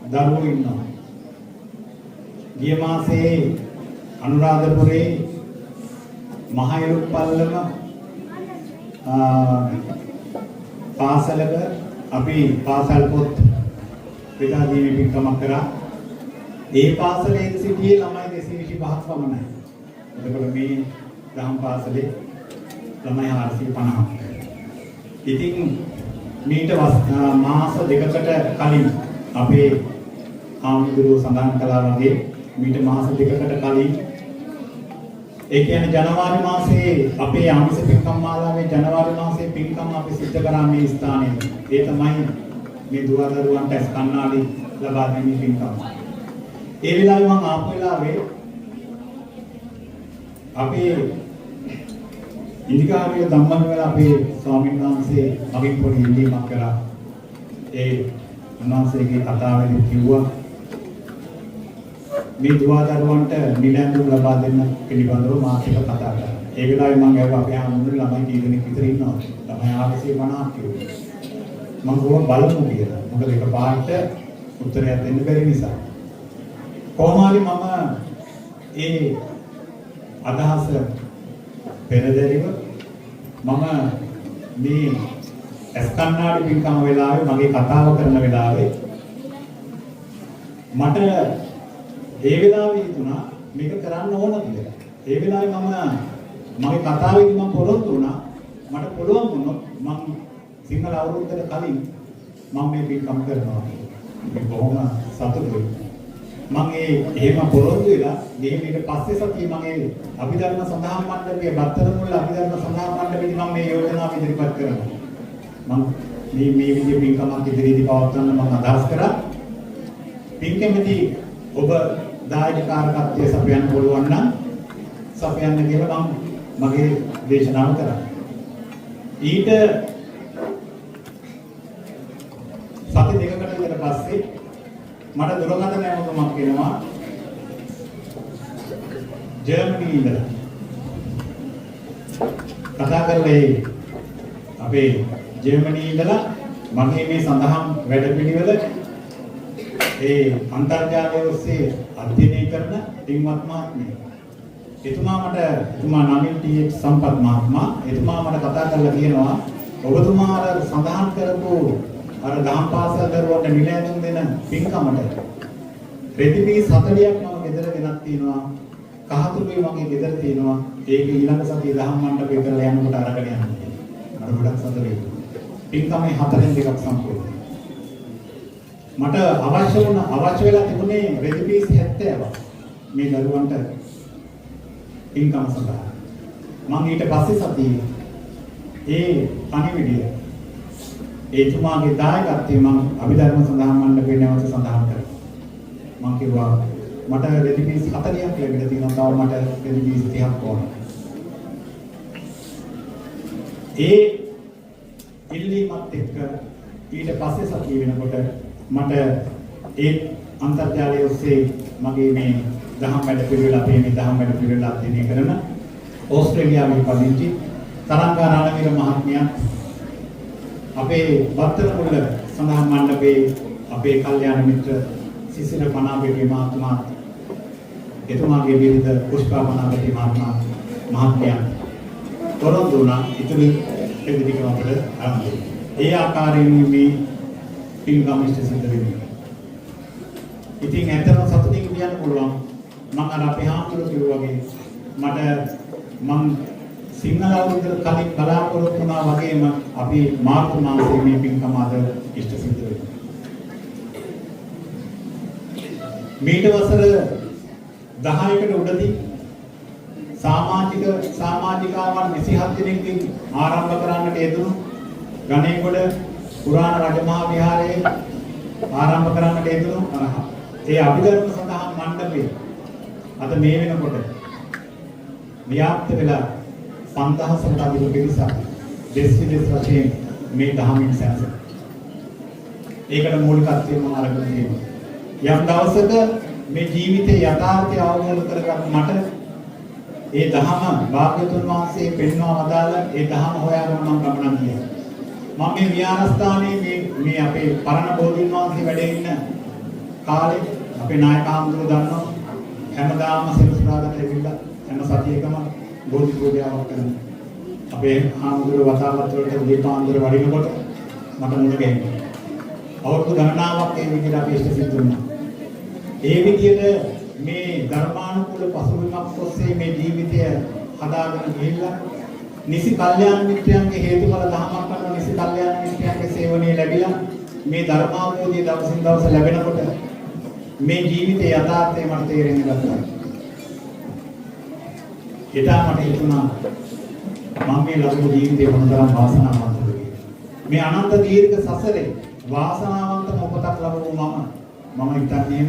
දරුවෝ ඉන්නවා. ගිය මාසේ අනුරාධපුරේ මහයරුප්පල්ලම පාසලක අපි පාසල් පොත් බෙදා දීමේ පින්කමක් කරා. ඒ පාසලේ සිටියේ ළමයි 225ක් පමණයි. එතකොට මේ දහම් පාසලේ ළමයි 450ක්. ඉතින් මීට මාස දෙකකට කලින් අපේ ආමුදුරු සඳහන් කළා වගේ මීට මාස දෙකකට කලින් ඒ කියන්නේ ජනවාරි මාසයේ අපේ ආමිෂ පින්කම් මාලාවේ ජනවාරි මාසයේ පින්කම් අපි සිද්ධ කරා මේ ස්ථානයේ. ඒ තමයි මේ දුවදරුවන්ට ස්කන්නාලි ලබා දෙන්නේ පින්කම්. ඒ වෙලාවේ මම ආපු වෙලාවේ අපේ ඉන්දිකාරිය ධම්මන වල අපේ ස්වාමීන් වහන්සේ මගෙන් පොඩි ඉල්ලීමක් කරා. ඒ උන්වහන්සේගේ කතාවෙදි කිව්වා මේ දුවදරුවන්ට නිලැඳුම් ලබා දෙන්න පිළිබඳව මාත් එක්ක කතා කරා. ඒ වෙලාවේ මම ඇහුවා අපේ ආමුදුනේ ළමයි කී දෙනෙක් විතර ඉන්නවද? ළමයි 450ක් කිව්වා. මම ගොඩක් බලමු කියලා. මොකද එකපාරට උත්තරයක් දෙන්න බැරි නිසා. කොහොම හරි මම ඒ අදහස පෙරදැරිව මම මේ එස්කන්නාඩි පින්කම වෙලාවේ මගේ කතාව කරන වෙලාවේ මට ඒ වෙලාවේ හිතුණා මේක කරන්න ඕන කියලා. ඒ වෙලාවේ මගේ කතාවේදී මම පොරොන්දු වුණා මට පුළුවන් වුණොත් මම සිංහල අවුරුද්දට කලින් මම මේ පින්කම කරනවා. මේ බොහොම සතුටුයි. මම එහෙම පොරොන්දු වෙලා ඊට පස්සේ සතියේ මම අභිධර්ම සඳහන් මණ්ඩපයේ බත්තරමුල්ල අභිධර්ම සඳහන් මණ්ඩපයේදී මම මේ යෝජනාව ඉදිරිපත් කරනවා. මම මේ විදිහේ පින්කමක් ඉදිරියේදී පවත්වන්න මම අදහස් කරා. පින්කමේදී ඔබ දායකකාරකත්වයේ සපයන්න පුළුවන් නම් සපයන්න කියලා මම මගේ දේශනාව කරා. ඊට සති දෙකකට විතර පස්සේ මට දුරකථන ඇමතුමක් එනවා ජර්මනි ඉඳලා. කතා කරලා අපේ ජර්මනි ඉඳලා මගේ මේ සඳහන් වැඩපිළිවෙල ඒ අන්තර්ජාලය ඔස්සේ අධ්‍යයනය කරන පින්වත් මහත්මිය. එතුමා නමින් ටීඑච් සම්පත් මහත්මයා එතුමා මට කතා කරලා කියනවා ඔබතුමා අර සඳහන් කරපු අර දහම් පාසල් දරුවන්ට මිල ඇඳුම් දෙන පින්කමට රෙදිපීස් 40ක් මම ගෙදර ගෙනත් තියෙනවා. කහතුරුයි මගේ ගෙදර තියෙනවා. ඒක ඊළඟ සතියේ දහම් මණ්ඩපේ කරලා යනකොට අරගෙන යන්න. අර ගොඩක් සතුටුයි. පින්කමේ 4න් 2ක් සම්පූර්ණ. මට අවශ්‍ය වෙලා තිබුණේ රෙදිපීස් 70ක් මේ දරුවන්ට පින්කම සඳහා. මම ඊට පස්සේ සතියේ ඒ පණිවිඩය එතුමාගේ දායකත්වයෙන් මම අභිධර්ම සඳහන් මණ්ඩපේ නැවත සඳහන් කරා. මම කිව්වා මට රෙදිපීස් 40ක් ලැබිලා තියෙනවා. තව මට රෙදිපීස් 30ක් ඕන. ඒ ඉල්ලීමත් එක්ක ඊට පස්සේ සතිය වෙනකොට මට ඒ අන්තර්ජාලය ඔස්සේ මගේ මේ දහම් වැඩ පිළිවෙල අපේ මේ දහම් වැඩ පිළිවෙල අධ්‍යයනය කරන ඕස්ට්‍රේලියාවේ පදිංචි තරංගා රණවීර මහත්මිය අපේ වත්තනමුල්ල සඳහන් මණ්ඩපේ අපේ කල්යාණ මිත්‍ර සිසිර පනාපේටි මහත්මයා එතුමාගේ බිරිඳ පුෂ්පා පනාපේටි මහත්මිය තොරතුරු දුනා ඉතිරි දෙවිදිකම අපිට ආරම්භ. ඒ ආකාරයෙන් මේ පින්කම් ඉෂ්ට සිද්ධ වෙනවා. ඉතින් ඇත්තටම සතුටින් කියන්න පුළුවන් මම අර අපේ හාමුදුරුවෝ කිව්වා වගේ මම සිංහල අවුරුද්දට කලින් බලාපොරොත්තු වුණා වගේම අපි මාර්තු මාසයේ මේ පින්කම අද ඉෂ්ට සිද්ධ වෙනවා. මීට වසර 10කට උඩදී සමාජිකාවන් 27 දෙනෙක්ගෙන් ආරම්භ කරන්නට යෙදුණු ගණේගොඩ පුරාණ රජමහා විහාරයේ ආරම්භ කරන්නට යෙදුණු ඒ අභිධර්ම සඳහන් මණ්ඩපේ අද මේ වෙනකොට ව්‍යාප්ත වෙලා 5000කට අධික පිරිසක් දෙස් විදෙස් වශයෙන් මේ දහමින් සැනසෙන. ඒකට මූලිකත්වය මම අරගෙන තියෙනවා. යම් දවසක මේ ජීවිතේ යථාර්ථය අවබෝධ කරගන්න මට ඒ දහම භාග්‍යතුන් වහන්සේ පෙන්වා වදාළ ඒ දහම හොයාගෙන මම ගමනක් ගියා. මම මේ විහාරස්ථානයේ මේ අපේ පරණ බෝධීන් වහන්සේ වැඩ ඉන්න කාලේ අපේ නායක හාමුදුරුවෝ දන්නවා හැමදාම සෙනසුරාදාට ඇවිල්ලා හැම සතියකම බෝධි පූජාවක් කරනවා. අපේ හාමුදුරුවෝ වතාවත් වලට දීපාන්දර වඩිනකොට මට මුණ ගැහෙනවා. අවුරුදු ගණනාවක් ඒ විදිහට අපි ඉෂ්ට සිද්ධ වුණා. ඒ විදිහට මේ ධර්මානුකූල පසුබිමක් ඔස්සේ මේ ජීවිතය හදාගෙන ගිහිල්ලා නිසි කල්යාණ මිත්‍රයන්ගේ හේතුඵල දහමක් කරන නිසි කල්යාණ මිත්‍රයන්ගේ සේවනයේ ලැබිලා මේ ධර්මාවබෝධය දවසින් දවස ලැබෙනකොට මේ ජීවිතයේ යථාර්ථය මට තේරෙන්න ගත්තා. එදා මට හිතුණා මම මේ ලබපු ජීවිතේ මොනතරම් වාසනාවන්තද කියලා. මේ අනන්ත දීර්ඝ සසරේ වාසනාවන්තම උපතක් ලැබුණු මම හිතන්නේ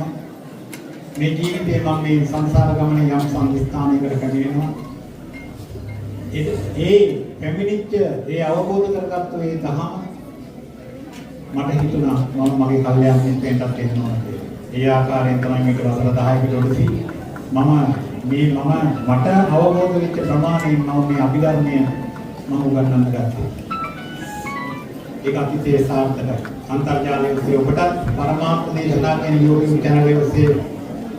මේ ජීවිතේ මම මේ සංසාර ගමනේ යම් සංස්ථානයකට පැමිණෙනවා. ඒ පැමිණිච්ච ඒ අවබෝධ කරගත්තු ඒ දහම මට හිතුණා මම මගේ කල්යාණ මිත්‍රයන්ටත් දෙන්නවා කියලා. ඒ ආකාරයෙන් තමයි මේක වසර 10කට උඩදී මට අවබෝධ වෙච්ච ප්‍රමාණයෙන් මම මේ අභිධර්මය මම උගන්වන්න ගත්තා. ඒක අතිශය සාර්ථකයි. අන්තර්ජාලය ඔස්සේ ඔබට පරමාර්ථ දේශනා කියන YouTube channel එක ඔස්සේ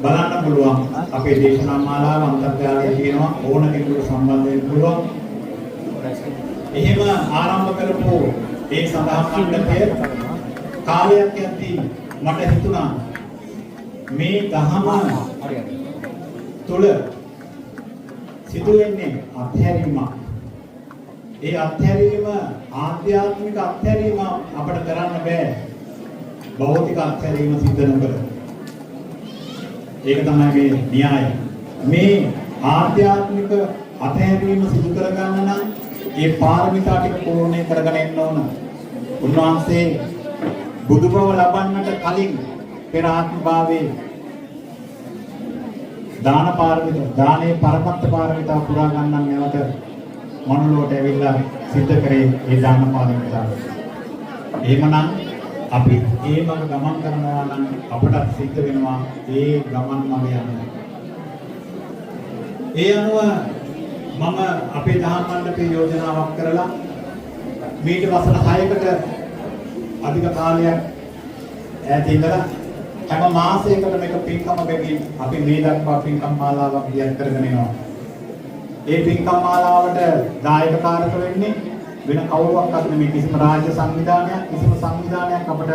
බලන්න පුළුවන්. අපේ දේශනා මාලාව අන්තර්ජාලයේ තියෙනවා. ඕන කෙනෙකුට සම්බන්ධ වෙන්න පුළුවන්. එහෙම ආරම්භ කරපු ඒ සඳහන් මණ්ඩපය කාලයක් යද්දී මට හිතුණා මේ දහම තුල සිදුවෙන්නේ අත්හැරීමක්. ඒ අත්හැරීම ආධ්‍යාත්මික අත්හැරීම අපිට කරන්න බෑ. භෞතික අත්හැරීම සිද්ධ නොකර. ඒක තමයි මේ න්‍යාය. මේ ආධ්‍යාත්මික අත්හැරීම සිදු කරගන්න නම් ඒ පාරමිතා ටික පූර්ණේ කරගෙන එන්න ඕන. උන්වහන්සේ බුදුබව ලබන්නට කලින් පෙර ආත්ම භාවයේ දානේ පරමත්ත පාරමිතා පුරා ගන්නන් නැවත මනුලොවට ඇවිල්ලා සිද්ධ කරේ ඒ දාන පාරමිතාව. එහෙමනම් අපි ඒ මඟ ගමන් කරනවා නම් අපට සිද්ධ වෙනවා ඒ ගමන් මඟ යන්න. ඒ අනුව මම අපේ දහම් මණ්ඩපේ යෝජනාවක් කරලා මීට වසර 6කට අධික කාලයක් ඈත ඉඳලා හැම මාසයකටම එක පින්කම බැගින් අපි මේ දක්වා පින්කම් මාලාවක් දියත් කරගෙන යනවා. ඒ පින්කම් මාලාවට දායකකාරක වෙන්නේ වෙන කවුරුවක්වත් නෙමෙයි, කිසිම රාජ්‍ය සංවිධානයක් කිසිම සංවිධානයක් අපට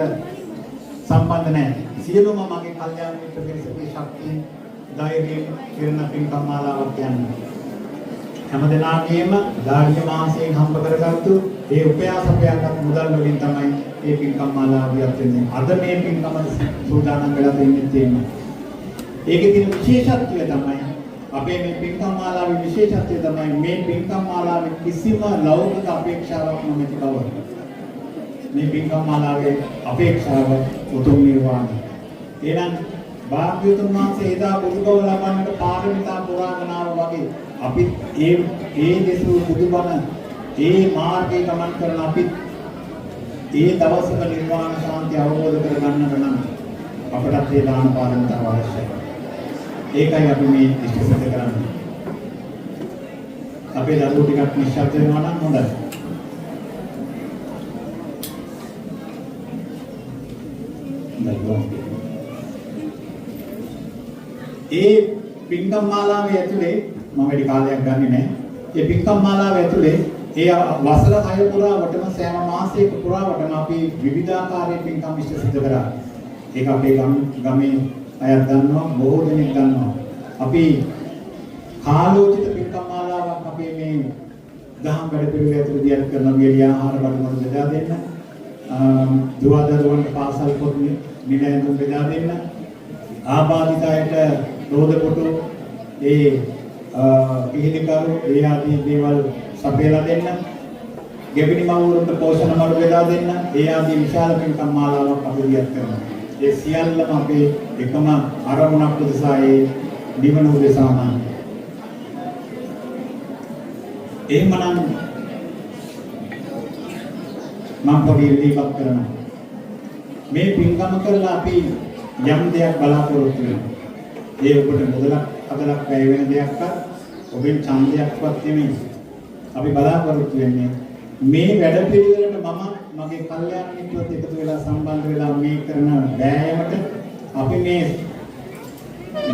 සම්බන්ධ නැහැ. සියලුම මගේ කල්යාණ මිත්‍ර පිරිසගේ ශක්තිය ධෛර්යයෙන් කිරණ පින්කම් මාලාවක් යන්නේ. හැම දිනාගේම ධාර්ය මාසයෙන් හම්බ කරගත්තු ඒ උපයාසපයන්ගත් මුදල් වලින් තමයි මේ පින්කම් මාලාව දියත් වෙන්නේ. අද මේ පින්කම සූදානම් වෙලා තියෙන්නේ. ඒකේ තියෙන විශේෂත්වය තමයි අපේ මේ පින්කම් මාලාවේ විශේෂත්වය තමයි මේ පින්කම් මාලාවේ කිසිම ලෞකික අපේක්ෂාවක් නැති බව. මේ පින්කම් මාලාවේ අපේක්ෂාව උතුම් නිර්වාණය. එහෙනම් භාග්‍යවතුන් වහන්සේ එදා බුදුබව ලබන්නට පාරමිතා පුරාගෙන ආවා වගේ අපි ඒ දෙසූ බුදුබණ ඒ මාර්ගයේ ගමන් කරන අපි ඒ දවසක නිර්වාණ ශාන්තිය අවබෝධ කරගන්නට නම් අපට ඒ දාන පාරමිතාව අවශ්‍යයි. ඒකයි අපි මේ ඉෂ්ට සිද්ධ කරන්නේ. අපේ දරුවෝ ටිකක් නිශ්ශබ්ද වෙනවා නම් හොඳයි. ඒ පින්කම් මාලාවේ ඇතුලේ මම වැඩි කාලයක් ගන්නෙ නැහැ. ඒ පින්කම් මාලාවේ ඇතුලේ ඒ වසර 6 පුරාවටම සෑම මාසයක පුරාවටම අපි විවිධාකාරයේ පින්කම් ඉෂ්ට සිද්ධ කරා. ඒක අපේ ගමේ අයත් දන්නවා, බොහෝ දෙනෙක් දන්නවා. අපි කාලෝචිත පින්කම් මාලාවක් අපේ මේ දහම් වැඩ පිළිවෙල ඇතුළේ දියත් කරන වියලි ආහාර වලට බෙදා දෙන්න. දුවදරුවන්ට පාසල් පොත් නිලැඳුම් බෙදා දෙන්න. ආබාධිත අයට රෝද කොටු ඒ පිළිකරු ඒ ආදී දේවල් සපයලා දෙන්න. ගෙබිනි මව්වරුන්ට පෝෂණ මඩ බෙදා දෙන්න. ඒ ආදී විශාල පින්කම් මාලාවක් අපි දියත් කරනවා. ඒ සියල්ලම අපේ එකම අරමුණක් උදෙසා ඒ නිවන උදෙසාම. එහෙමනම් මම පොඩි ඉල්ලීමක් කරනවා. මේ පින්කම කරලා අපි යම් දෙයක් බලාපොරොත්තු වෙනවා. ඒ ඔබට මුදලක් අදලක් වැය වෙන දෙයක්වත් ඔබෙන් ඡන්දයක්වත් නෙමෙයි. අපි බලාපොරොත්තු වෙන්නේ මේ වැඩ පිළිවෙලට මගේ කල්යාණ මිත්‍රත් එකතු වෙලා සම්බන්ධ වෙලා මේ කරන වෑයමට අපි මේ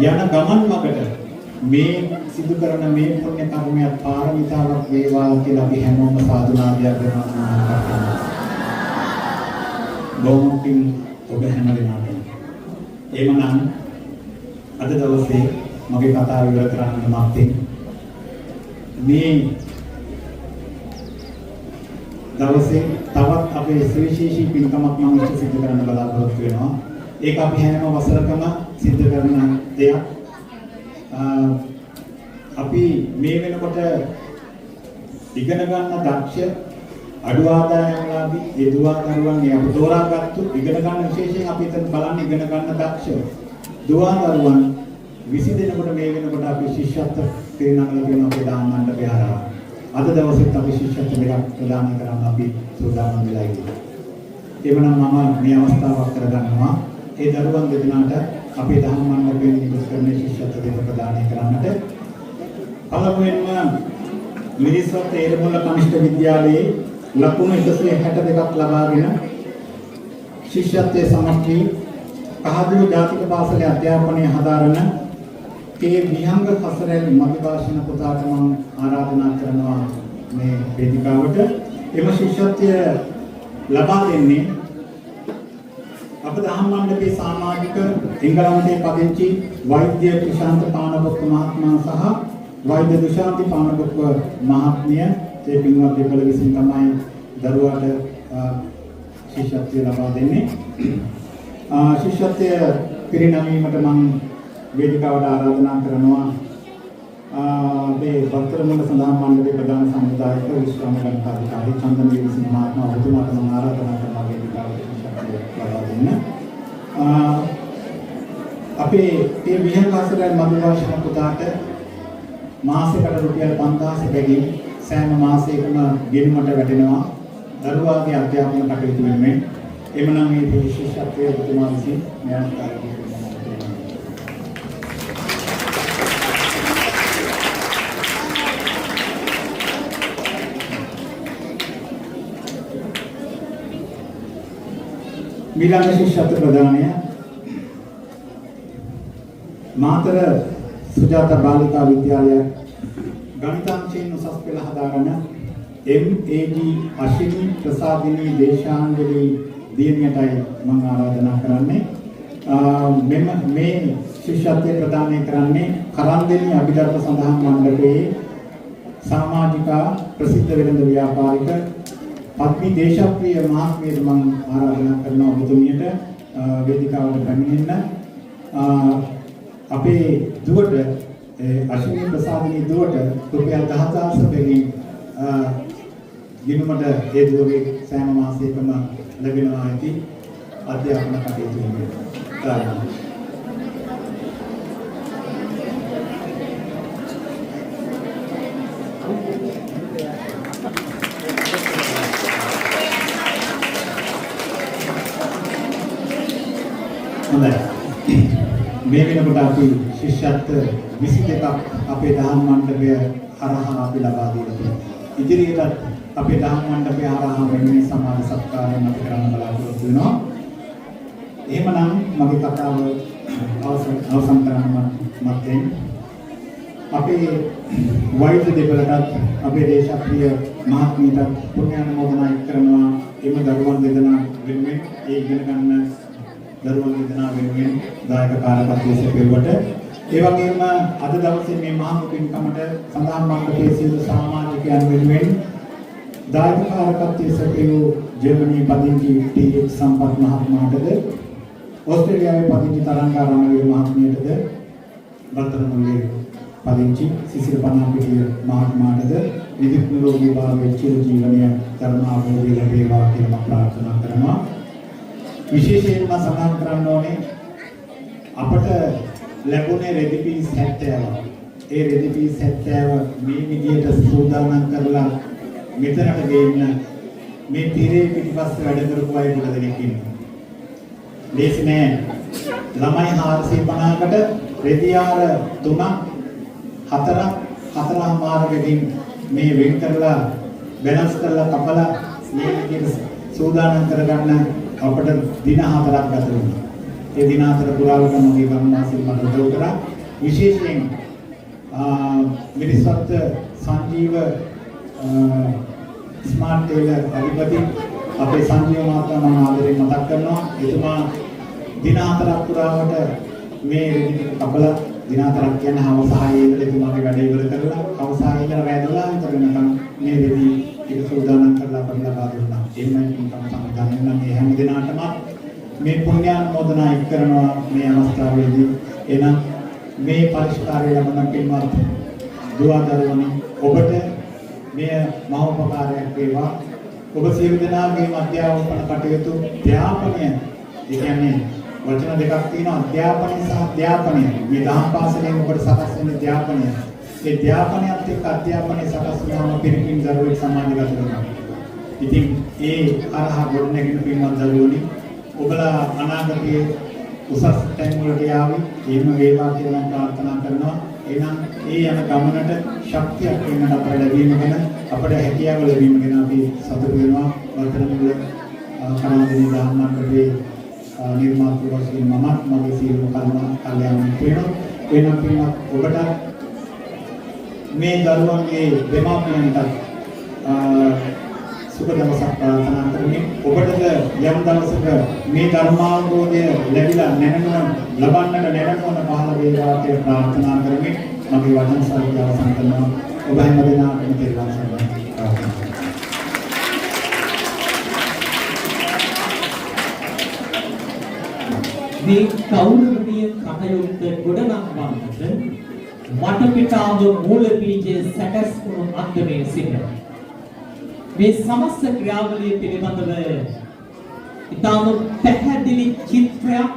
යන ගමන් මගට මේ සිදු කරන මේ පුණ්‍ය කර්මයක් පාරමිතාවක් වේවා කියලා අපි හැමෝම සාදුනාදයක් දෙනවා. බොහොමින් ඔබ හැම දිනකටම එමනම් අද දවසේ මගේ කතාව ඉවර කරන්න මත්තේ මේ දවසේ තවත් අපේ සවිශේෂී පින්කමක් මම ඉෂ්ට සිද්ධ කරන්න බලාපොරොත්තු වෙනවා. ඒක අපි හැම වසරකම සිද්ධ කරන දෙයක්. අපි මේ වෙනකොට ඉගෙන ගන්න දක්ෂ අඩු ආදායම්ලාභී ඒ දුවදරුවන් මේ අපි තෝරාගත්තු ඉගෙන ගන්න විශේෂයෙන් අපි එතන බලන්න ඉගෙන ගන්න දක්ෂ දුවදරුවන් 20 දෙනෙකුට මේ වෙනකොට අපි ශිෂ්‍යත්ව තේරනගල කියන අපේ දානමණ්ඩ විහාරාව. අද දවසේත් අපි ශිෂ්‍යත්ව දෙකක් ප්‍රදාන කරන්න අපි සූදානම් වෙලා ඉන්නවා. එවනම් මම මේ අවස්ථාවක් කරගන්නවා ඒ දරුවන් දෙදෙනාට අපේ දහම් මණ්ඩපයෙන් නිකුත් කරන ශිෂ්‍යත්ව දෙක ප්‍රදානය කරන්නට. පළමුවෙන්ම මිරිස්වත්ත ඒරමුල්ල කනිෂ්ඨ විද්‍යාලයේ ලකුණු 162ක් ලබාගෙන ශිෂ්‍යත්වයේ සමත් වී කහදුළු ජාතික පාසලේ අධ්‍යාපනය හදාරන ඒ විහංග කසරැල් මධ්‍ය භාෂණ පුතාට මම ආරාධනා කරනවා මේ වේදිකාවට. එම ශිෂ්‍යත්වය ලබා දෙන්නේ අප දහම් මණ්ඩපයේ සමාජික එංගලන්තයේ පදිංචි වෛද්‍ය ක්‍රිෂාන්ත පානබොක්ක මහත්මයා සහ වෛද්‍ය දුෂාන්ති පානබොක්ක මහත්මිය ඒ පින්වත් දෙපළ විසින් තමයි දරුවාට ශිෂ්‍යත්වය ලබා දෙන්නේ. ශිෂ්‍යත්වය පිරිනැමීමට මම වේදිකාවට ආරාධනා කරනවා මේ වත්තරමුල සඳහන් මණ්ඩලයේ ප්‍රධාන සංවිධායක විශ්‍රාම ගණකාධිකාරී චන්දන වීරසිංහ මහත්මයා ඔබතුමාට මම ආරාධනා කරනවා වේදිකාවට ශිෂ්‍යත්වය ලබා දෙන්න. අපේ මේ විහාරාසරයන් මධ්‍ය භාෂණ පුතාට මාසෙකට රුපියල් 5000 බැගින් සෑම මාසයකම ගෙනුමට වැටෙනවා දරුවාගේ අධ්‍යාපන කටයුතු වෙනුවෙන්. එමනම් මේ විශේෂත්වයේ ඔබතුමා විසින් මෙයන් කාර්යය මිලන ශිෂ්‍යත්ව ප්‍රදානය මාතර සුජාතා බාලිකා විද්‍යාලය ගණිතාංශයෙන් උසස් පෙළ හදාගන්න MAG අශ්විනී ප්‍රසාදිනී දේශාංජලි දියණියටයි මම ආරාධනා කරන්නේ. මෙන්න මේ ශිෂ්‍යත්වය ප්‍රදානය කරන්නේ කරන්දෙනි අභිධර්ම සඳහන් මණ්ඩපයේ සමාජිකා ප්‍රසිද්ධ වෙළඳ ව්‍යාපාරික පත්නි දේශප්‍රිය මහත්මියට මම ආරාධනා කරනවා ඔබතුමියට වේදිකාවට පැමිණෙන්න. අපේ දුවට අශ්විනී ප්‍රසාදිනී දුවට රුපියල් 10000 බැගින් ගිණුමට ඒ දුවගේ සෑම මාසයකම ලැබෙනවා ඇති අධ්‍යාපන කටයුතු වලට. මේ වෙනකොට අපි ශිෂ්‍යත්ව 22ක් අපේ දහම් මණ්ඩපය හරහා අපි ලබා දීලා තියෙනවා. ඉදිරියට අපේ දහම් මණ්ඩපය හරහා වෙන්නේ සමාජ සත්කාරයන් අපි කරන්න බලාපොරොත්තු වෙනවා. එහෙමනම් මගේ කතාව අවසන් කරන්න මත්තෙන් අපේ වෛද්‍ය දෙපළටත් අපේ දේශප්‍රිය මහත්මියට පුණ්‍යානුමෝදනා කරනවා. එම දරුවන් දෙදෙනා වෙනුවෙන් ඒ ඉගෙන ගන්න දරුවන් දෙදෙනා වෙනුවෙන් දායක කාර්යපත්‍ය සැපෙව්වට ඒ වගේම අද දවසේ මේ මහා පින්කමට සඳහන් මණ්ඩපයේ සියලු සමාජිකයන් වෙනුවෙන් දායක කාර්යපත්‍ය සැපෙව් ජර්මනි පදිංචි ටී.එච්. සම්පත් මහත්මයාටද ඕස්ට්‍රේලියාවේ පදිංචි තරංගා රණවීර මහත්මියටද බත්තරමුල්ලේ පදිංචි සිසිල් පනාපිටිය මහත්මයාටද නිදුක් නිරෝගී භාවයේ චිර ජීවනය ධර්ම ආභෝධය ලැබේවා කියලා මම ප්‍රාර්ථනා කරනවා. විශේෂයෙන්ම සඳහන් කරන්න ඕනේ අපට ලැබුණේ රෙදි පීස් 70ක්. ඒ රෙදි පීස් 70 මේ විදියට සූදානම් කරලා මෙතනට ගෙන්න මේ තීරේ පිටිපස්සේ වැඩ කරපු අය ගොඩ දෙනෙක් ඉන්නවා. ලේසි නෑ. ළමයි 450කට රෙදි ආර 3ක් 4ක් මාර්ගකින් මේ වෙන් කරලා බැලන්ස් කරලා කපලා මේ විදියට සූදානම් කරගන්න අපට දින 4ක් ගත වුණා. ඒ දින 4 පුරාවට මගේ ගම්වාසීන් මට උදව් කරා. විශේෂයෙන් මිරිස්වත්ත සංජීව ස්මාර්ට් ටේලර් අධිපති අපේ සංජීව මහත්මයා මම ආදරෙන් මතක් කරනවා. එතුමා දින 4ක් පුරාවට මේ රෙදි කපලා දින 4ක් කියන්නේ හවස 6 ඉඳලා එතුමාගේ වැඩ ඉවර කරලා හවස 6 ඉඳලා රැ 12 විතර වෙනකම් මේ රෙදි ටික සූදානම් කරලා අපිට ලබා දුන්නා. එහෙමයි පින්කම සම්පූර්ණ නම් මේ හැම දිනකටම මේ පුණ්‍යානුමෝදනා කරනවා මේ අවස්ථාවේදී. එනම් මේ පරිස්කාරය ලබන පින්වත් දුවදරුවනි ඔබට මේ මහෝපකාරයක් වේවා. ඔබ සියලු දෙනාගේම අධ්‍යාපන කටයුතු අධ්‍යාපනය ඒ කියන්නේ වචන දෙකක් තියෙනවා අධ්‍යාපනය සහ අධ්‍යාපනය. මේ දහම් පාසලෙන් ඔබට සකස් වෙන අධ්‍යාපනය. ඒ අධ්‍යාපනයත් එක්ක අධ්‍යාපනය සකස් වුණාම පිරිකින් දරුවෙක් සමාජගත වෙනවා. ඉතින් ඒ අරහ ගොඩනැගෙන පින්වත් දරුවනි ඔබලා අනාගතයේ උසස් තැන් වලට යාවි. එහෙම වේවා කියලා මම ප්‍රාර්ථනා කරනවා. එහෙනම් ඒ යන ගමනට ශක්තියක් වෙනට අපට ලැබීම ගැන අපට හැකියාව ලැබීම ගැන අපි සතුටු වෙනවා. වර්තමානයේ කරන්දෙනි දහම් මණ්ඩපයේ නිර්මාතෘ වශයෙන් මමත් මගේ සියලුම කල්යාණ මිත්‍රයෝ වෙනම පින්වත් ඔබට මේ දරුවන්ගේ දෙමාපියන්ට සුබ දවසක් ප්‍රාර්ථනා කරමින් ඔබටද යම් දවසක මේ ධර්මාවබෝධය ලැබිලා ලබන්නට නැරඹන පහළ වේවා කියලා ප්‍රාර්ථනා කරමින් මගේ වචන සාහිත්‍ය අවසන් කරනවා. ඔබ හැම දිනකටම තෙරුවන් සරණයි. මේ කෞරවීය කටයුත්ත ගොඩනගන්නට වටපිටාව මූල බීජයේ සැකස්වුණු අන්දමේ සිට මේ සමස්ත ක්‍රියාවලිය පිළිබඳව ඉතාම පැහැදිලි චිත්‍රයක්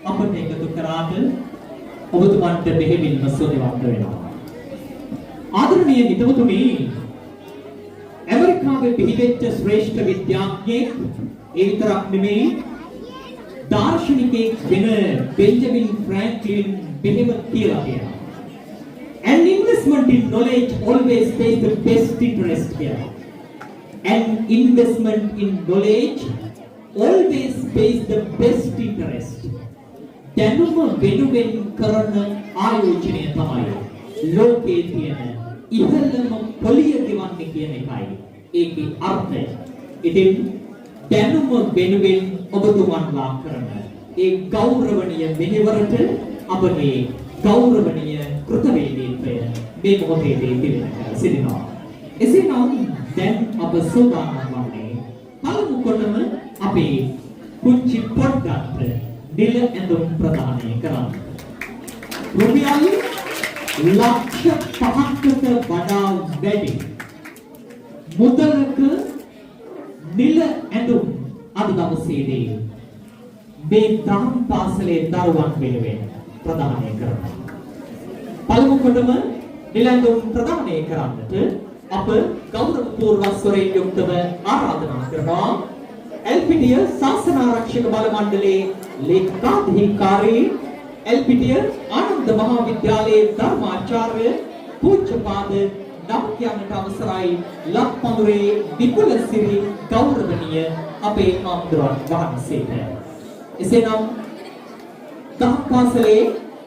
අපට එකතු කරාද ඔබතුමන්ට බෙහෙවින්ම සුවඳවන්ත වෙනවා. ආදරණීය මිතුරුනි, ඇමරිකාවේ පිහිටෙච්ච ශ්‍රේෂ්ඨ විද්‍යාඥයෙක් ඒ විතරක් නෙමෙයි දාර්ශනිකයෙක් වෙන බෙන්ජමින් ෆ්‍රැන්ක්ලින් බෙහෙව කියලා කියනවා. An investment in knowledge always pays the best interest here. An investment in knowledge always pays the best interest. දැනුම වෙනුවෙන් කරන ආයෝජනය තමයි ලෝකයේ තියෙන ඉහළම පොලිය ගෙවන්නේ කියන එකයි ඒකේ අර්ථය. ඉතින් දැනුම වෙනුවෙන් ඔබතුමන්ලා කරන ඒ ගෞරවනීය මෙහෙවරට අපගේ ගෞරවනීය කෘතවේදීත්වය මේ මොහොතේදී පිළිගන්න සිටිනවා. එසේනම් දැන් අප සෝදානම් වන්නේ පළමු කොටම අපේ කුංචි පොඩ්ඩක් නිල ඇඳුම් ප්‍රදානය කරන්න. රුපියල් ලක්ෂ 5කට වඩා වැඩි මුදලක නිල ඇඳුම් අද දවසේදී මේ දහම් පාසලේ දරුවන් වෙනුවෙන් ප්‍රදානය කරනවා. පළමු කොටම නිල ඇඳුම් ප්‍රදානය කරන්නට අප ගෞරවපූර්ව ස්වරයෙන් යුක්තව ආරාධනා කරනවා එල්පිටිය ශාසනාරක්ෂක බල මණ්ඩලයේ ලේකකාධිකාරී එල්පිටිය ආනන්ද මහා විද්‍යාලයේ ධර්මාචාර්ය පූජ්‍යපාද නම්කියන්ට අවසරයි ලක්පඳුරේ විපුල සිරි ගෞරවනීය අපේ ආම්දුරන් වහන්සේට. එසේනම් දහම් පාසලේ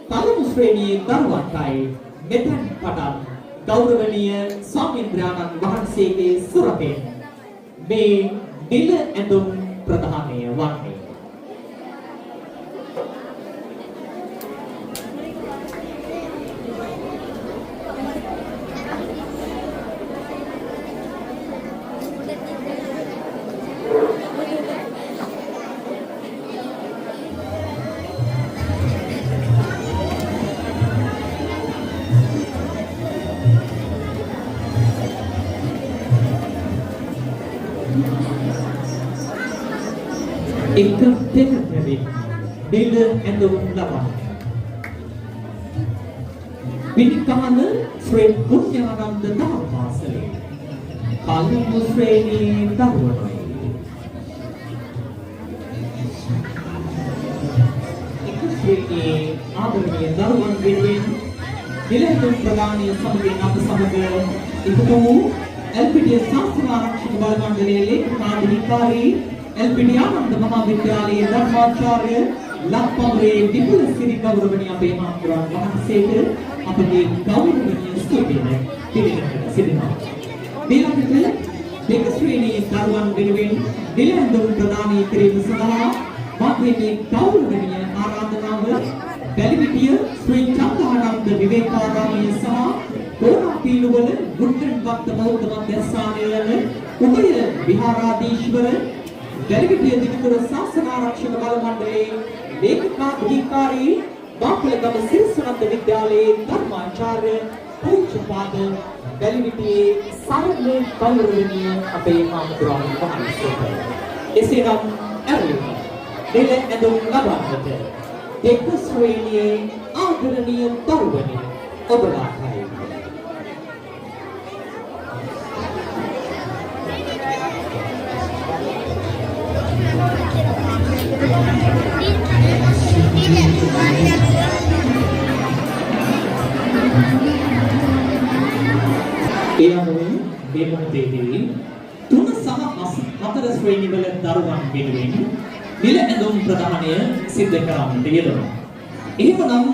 පළමු ශ්‍රේණියේ දරුවන්ටයි මෙතෙන් පටන් ගෞරවනීය ස්වාමීන්ද්‍රයන්න් වහන්සේගේ සුරපෙන් මේ නිල ඇඳුම් ප්‍රදානය වන්නේ. එක දෙකකදී නිල ඇඳුම් ලබන විනිකමන ශ්‍රී පුණ්‍යානන්ද ධර්මාසලේ පළමු ශ්‍රේණියේ දරුවනයි. එක ශ්‍රේණියේ ආදරණීය දරුවන් වෙනුවෙන් නිල ඇඳුම් ප්‍රදානය සමගින් අප සමග එකතු වූ එල්පිටිය ශාසනාරක්ෂක බල මණ්ඩලයේ ලේකකාධිකාරී එල්පිටිය ආනන්ද මහා විද්‍යාලයේ ධර්මාචාර්ය ලක්පඳුරේ විපුල සිරි ගෞරවනීය අපේ ආම්දුරන් වහන්සේට අපගේ ගෞරවනීය ස්තුතිය පිළිගන්න සිටිනවා. ඊළඟට දෙක ශ්‍රේණියේ දරුවන් වෙනුවෙන් නිල ඇඳුම් ප්‍රදානය කිරීම සඳහා මාගේ ගෞරවනීය ආරාධනාව වැලිවිටිය ශ්‍රී චන්දානන්ද විවේකාරාමයේ සහ ගෝරාපීලුවල ගුට්ටන් වක්ත බෞද්ධ මධ්‍යස්ථානය යන උභය විහාරාධීශවර වැලිවිටිය දිවිතුර ශාසනාරක්ෂක බල මණ්ඩලයේ ලේකකාධිකාරී බාපලගම සිරිසුනන්ද විද්‍යාලයේ ධර්මාචාර්ය පූජ්‍යපාද වැලිවිටියේ සරල ගෞරවනීය අපේ ආම්දුරන් වහන්සේට. එසේනම් ඇරලිම නිල ඇඳුම් ලබන්නට දෙක ශ්‍රේණියේ ආදරණීය දරුවනි ඔබලාටයි. ඒ අනුව මේ මොහොතේදී 3 සහ 4 ශ්‍රේණිවල දරුවන් වෙනුවෙන් නිල ඇඳුම් ප්‍රදානය සිද්ධ කරන්නට යෙදුණා. එහෙමනම්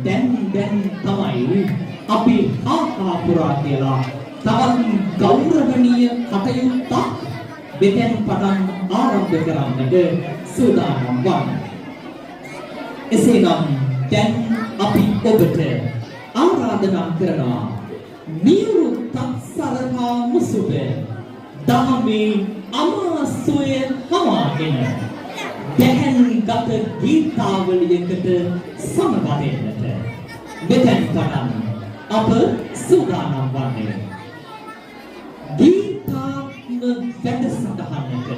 දැන් තමයි අපි ආකා පුරා කියලා තවත් ගෞරවනීය කටයුත්තක් මෙතෙන් පටන් ආරම්භ කරන්නට සූදානම් වන්නේ. එසේනම් දැන් අපි ඔබට ආරාධනා කරනවා මියුරු තත්සරහා මුසුබ දහමේ අමාසුය හමාගෙන දැහැන්ගත ගීතාවලියකට සමවදින්නට මෙතෙන් පටන් අප සූදානම් වන්නේ. ගීතාත්ම වැඩසටහනකට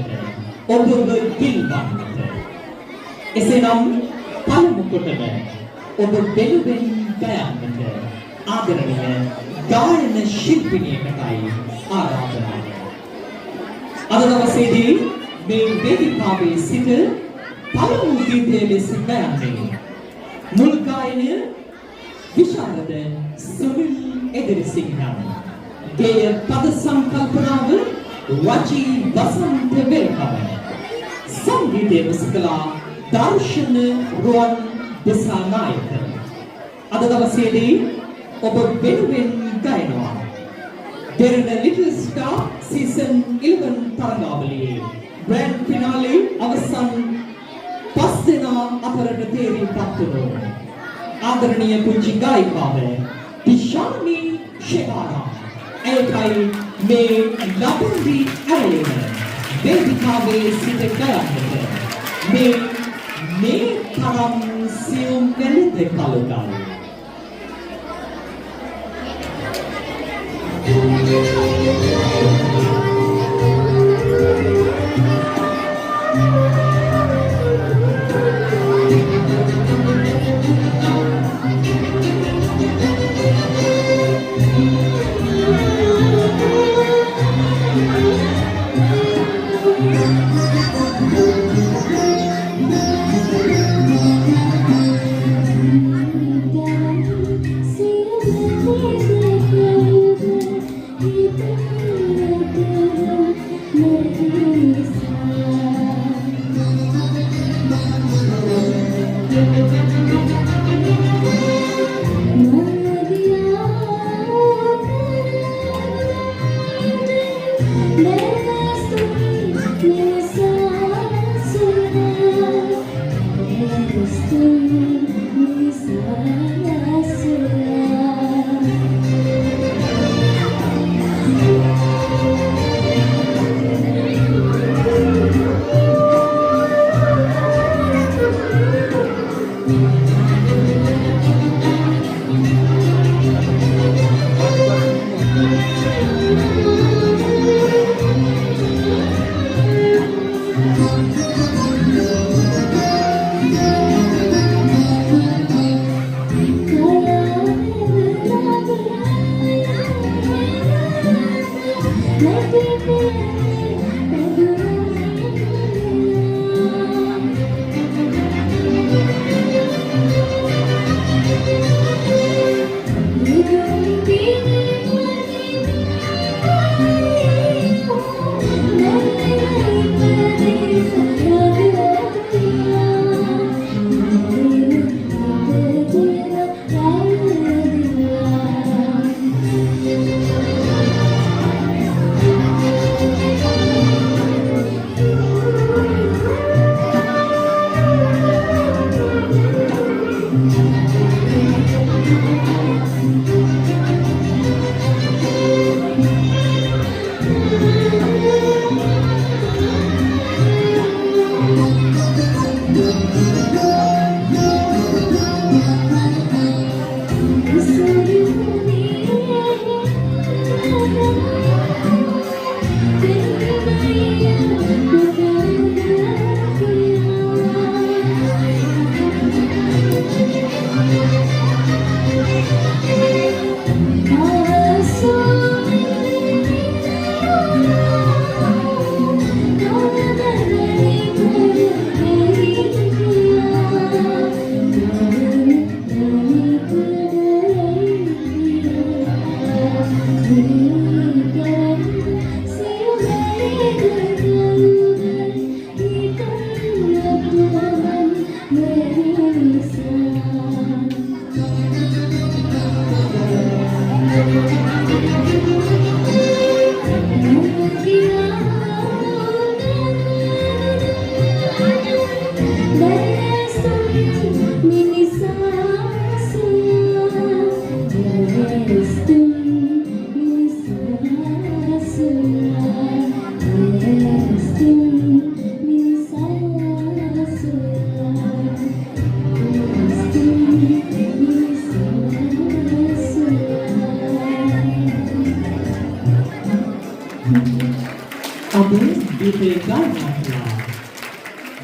ඔබව පිළිගන්නට. එසේනම් පළමු කොටම ඔබ දෙලුවෙන් ගයන්නට ආදරණීය ගායන ශිල්පිනියකටයි ආරාධනා. අද දවසේදී මේ වේදිකාවේ සිට පළමු ගීතය ලෙස ගයන්නේ මුල් ගායනය විශාරද සුනිල් එදිරිසිංහන්. ගේය පද සංකල්පනාව වචී වසන්ත වෙල්කම. සංගීතය මුසකලා දර්ශන රුවන් දිසානායක අද දවසේදී ඔබ වෙනුවෙන් ගයනවා දෙරණ ලිටල් ස්ටාර් සීසන් 11 තරගාවලියේ ග්‍රෑන්ඩ් ෆිනාලේ අවසන් 5 දෙනා අතරට තේරීපත් වුණු ආදරණීය පුංචි ගායිකාව තිෂානි ෂෙවාරා එයයි මේ ලබුන්දි ඇරෙන වේදිකාවේ සිට ගයන්නට මේ තරම් සියුම් වෙලෙද කලුගල්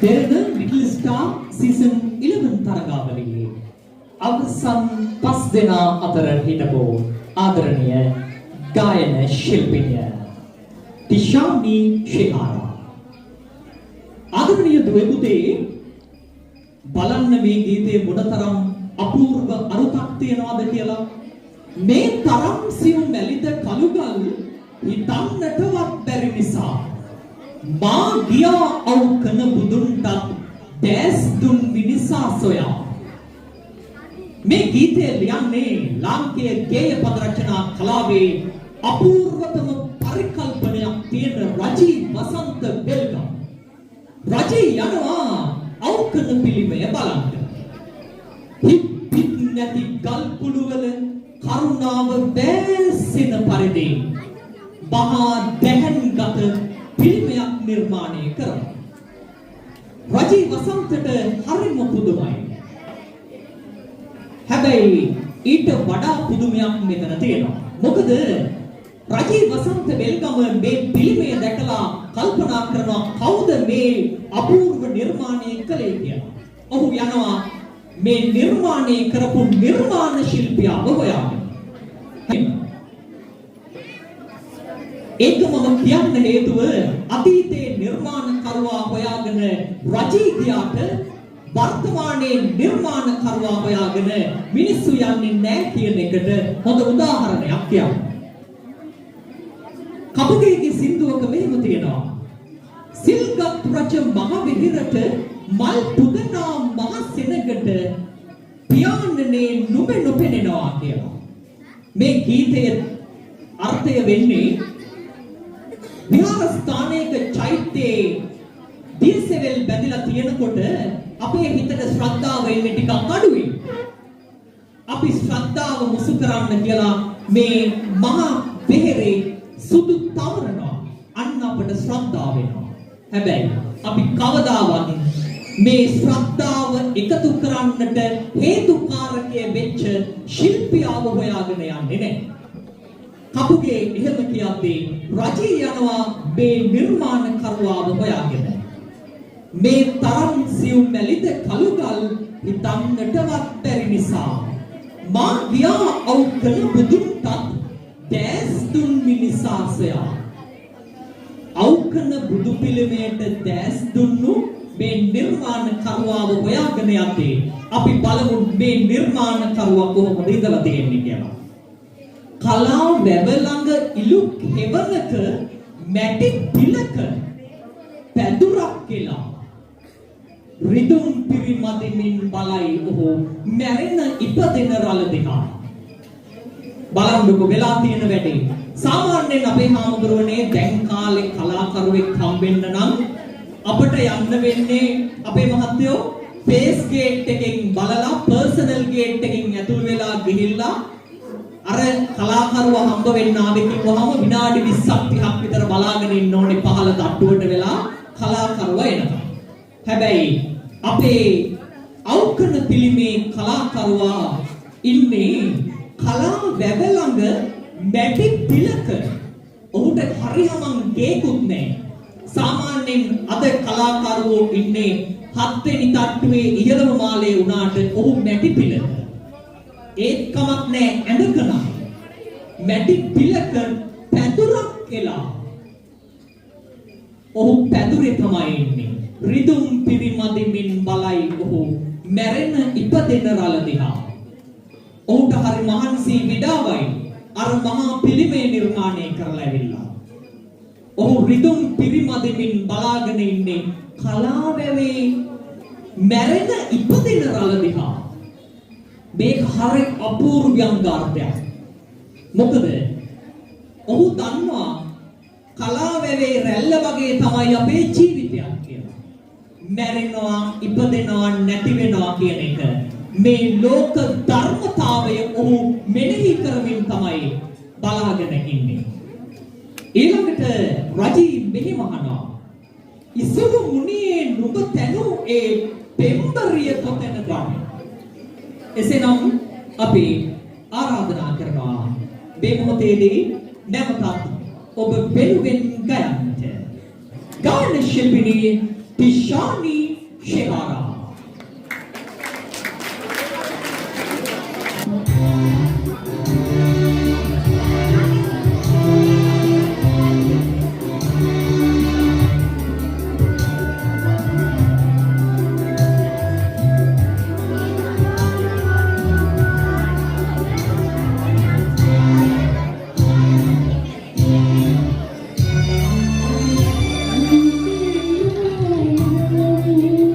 දෙරණ ලිටල් ස්ටාර් සීසන් 11 තරගාවලියේ අවසන් 5 දෙනා අතර හිටපු ආදරණීය ගායන ශිල්පිනිය තිෂානි ෂෙවාරා ආදරණීය දුවේ පුතේ බලන්න මේ ගීතයේ මොනතරම් අපූර්ව අරුතක් තියනවාද කියලා මේ තරම් සියුම් මැලිද කළුගල් හිතන්නටවත් බැරි නිසා මා ගියා අවු කන බුදුන්ටත් දැස් දුන් මිනිසා සොයා මේ ගීතය ලියන්නේ ලාංකේය ගේය පද රචනා කලාවේ අපූර්වතම පරිකල්පනයක් තියෙන රජී වසන්ත බෙල්ගම්. රජී යනවා අවකන පිළිමය බලන්න. හිත් නැති ගල් කුළුවල කරුණාව වැසෙන පරිදි මහා දැහැන්ගත පිළිමයක් නිර්මාණය කරනවා. රජී වසන්තට හරිම පුදුමයි. හැබැයි ඊට වඩා පුදුමයක් මෙතන තියෙනවා. මොකද රජී වසන්ත බෙල්ගම මේ පිළිමය දැකලා කල්පනා කරනවා කවුද මේ අපූර්ව නිර්මාණය කළේ කියලා. ඔහු යනවා මේ නිර්මාණය කරපු නිර්මාණ ශිල්පියාව හොයාගෙන. ඒක මම කියන්න හේතුව අතීතයේ නිර්මාණකරුවා හොයාගෙන රජී ගියාට වර්තමානයේ නිර්මාණකරුවා හොයාගෙන මිනිස්සු යන්නේ නැහැ කියන එකට හොඳ උදාහරණයක් කියන්න. කපුගේගේ සින්දුවක මෙහෙම තියෙනවා. සිල්ගත් රජ මහ විහිරට මල් පුදනා මහ සෙනගට පියාණනේ නුඹ නොපෙනෙනවා කියලා. මේ ගීතයේ අර්ථය වෙන්නේ විහාරස්ථානයක චෛත්‍යයේ දිල්සෙවල් බැඳලා තියෙනකොට අපේ හිතට ශ්‍රද්ධාව එන්නේ ටිකක් අඩුයි. අපි ශ්‍රද්ධාව මුසු කරන්න කියලා මේ මහා වෙහෙරේ සුදු තවරනවා. අන්න අපට ශ්‍රද්ධාව වෙනවා. හැබැයි අපි කවදාවත් මේ ශ්‍රද්ධාව එකතු කරන්නට හේතුකාරකයේ වෙච්ච ශිල්පියාව හොයාගෙන යන්නේ නැහැ. කපුගේ එහෙම කියද්දී රජී යනවා මේ නිර්මාණකරුවාව හොයාගෙන. මේ තරම් සියුම් මැලිද කළුගල් හිතන්නටවත් බැරි නිසා මා ගියා අවුකන බුදුන්ටත් දැස් දුන් මිනිසා සොයා. අවුකන බුදු පිළිමයට දැස් දුන්නු මේ නිර්මාණකරුවාව හොයාගෙන යද්දී අපි බලමු මේ නිර්මාණකරුවා කොහොමද ඉඳලා තියෙන්නේ කියලා. කලා වැව ළඟ ඉලු හෙවනක මැටි පිලක පැදුරක් කියලා රිදුම් පිරිමදිමින් බලයි ඔහු මැරෙන ඉපදෙන රළ දෙකා. බලන්නකො වෙලා තියෙන වැඩේ. සාමාන්‍යයෙන් අපේ හාමුදුරුවනේ දැන් කාලේ කලාකරුවෙක් හම්බෙන්න නම් අපිට යන්න වෙන්නේ අපේ මහත්තයෝ ෆේස් ගේට් එකෙන් බලලා පර්සනල් ගේට් එකෙන් ඇතුල් වෙලා ගිහිල්ලා අර කලාකරුවා හම්බ වෙන්න ආවේ කිව්වහම විනාඩි 20ක් 30ක් විතර බලාගෙන ඉන්න ඕනේ පහළ තට්ටුවට වෙලා කලාකරුවා එනවා. හැබැයි අපේ අවුකන පිළිමේ කලාකරුවා ඉන්නේ කලා වැව ළඟ මැටි පිලක. ඔහුට හරියමං ගේකුත් නැහැ. සාමාන්‍යයෙන් අද කලාකරුවෝ ඉන්නේ 7 වෙනි තට්ටුවේ ඉහළම මාලේ වුණාට ඔහු මැටි පිලක. ඒත් කමක් නැහැ ඇඳකන මැටි පිලක පැදුරක් කියලා. ඔහු පැදුරේ තමයි ඉන්නේ. රිදුම් පිරිමදිමින් බලයි ඔහු මැරෙන ඉපදෙන රළ දිහා. ඔහුට හරි මහන්සි විඩාවයි අර මහා පිළිමේ නිර්මාණය කරලා ඇවිල්ලා. ඔහු රිදුම් පිරිමදිමින් බලාගෙන ඉන්නේ කලාවැවේ මැරෙන ඉපදෙන රළ දිහා. මේක හරි අපූර්ව ව්‍යංගාර්ථයක්. මොකද ඔහු දන්නවා කලාවැවේ රැල්ල වගේ තමයි අපේ ජීවිතයක් කියලා. මැරෙනවා ඉපදෙනවා නැති වෙනවා කියන එක මේ ලෝක ධර්මතාවය ඔහු මෙනෙහි කරමින් තමයි බලාගෙන ඉන්නේ. ඊළඟට රජී මෙහෙම අහනවා. ඉසුරු මුනියේ නුඹ තනු ඒ පෙම්බරිය කොතැනද? එසේනම් අපි ආරාධනා කරනවා මේ මොහොතේදී නැවතත් ඔබ වෙනුවෙන් ගයන්නට ගාන ශිල්පිනී තිෂානි ශේරාරා.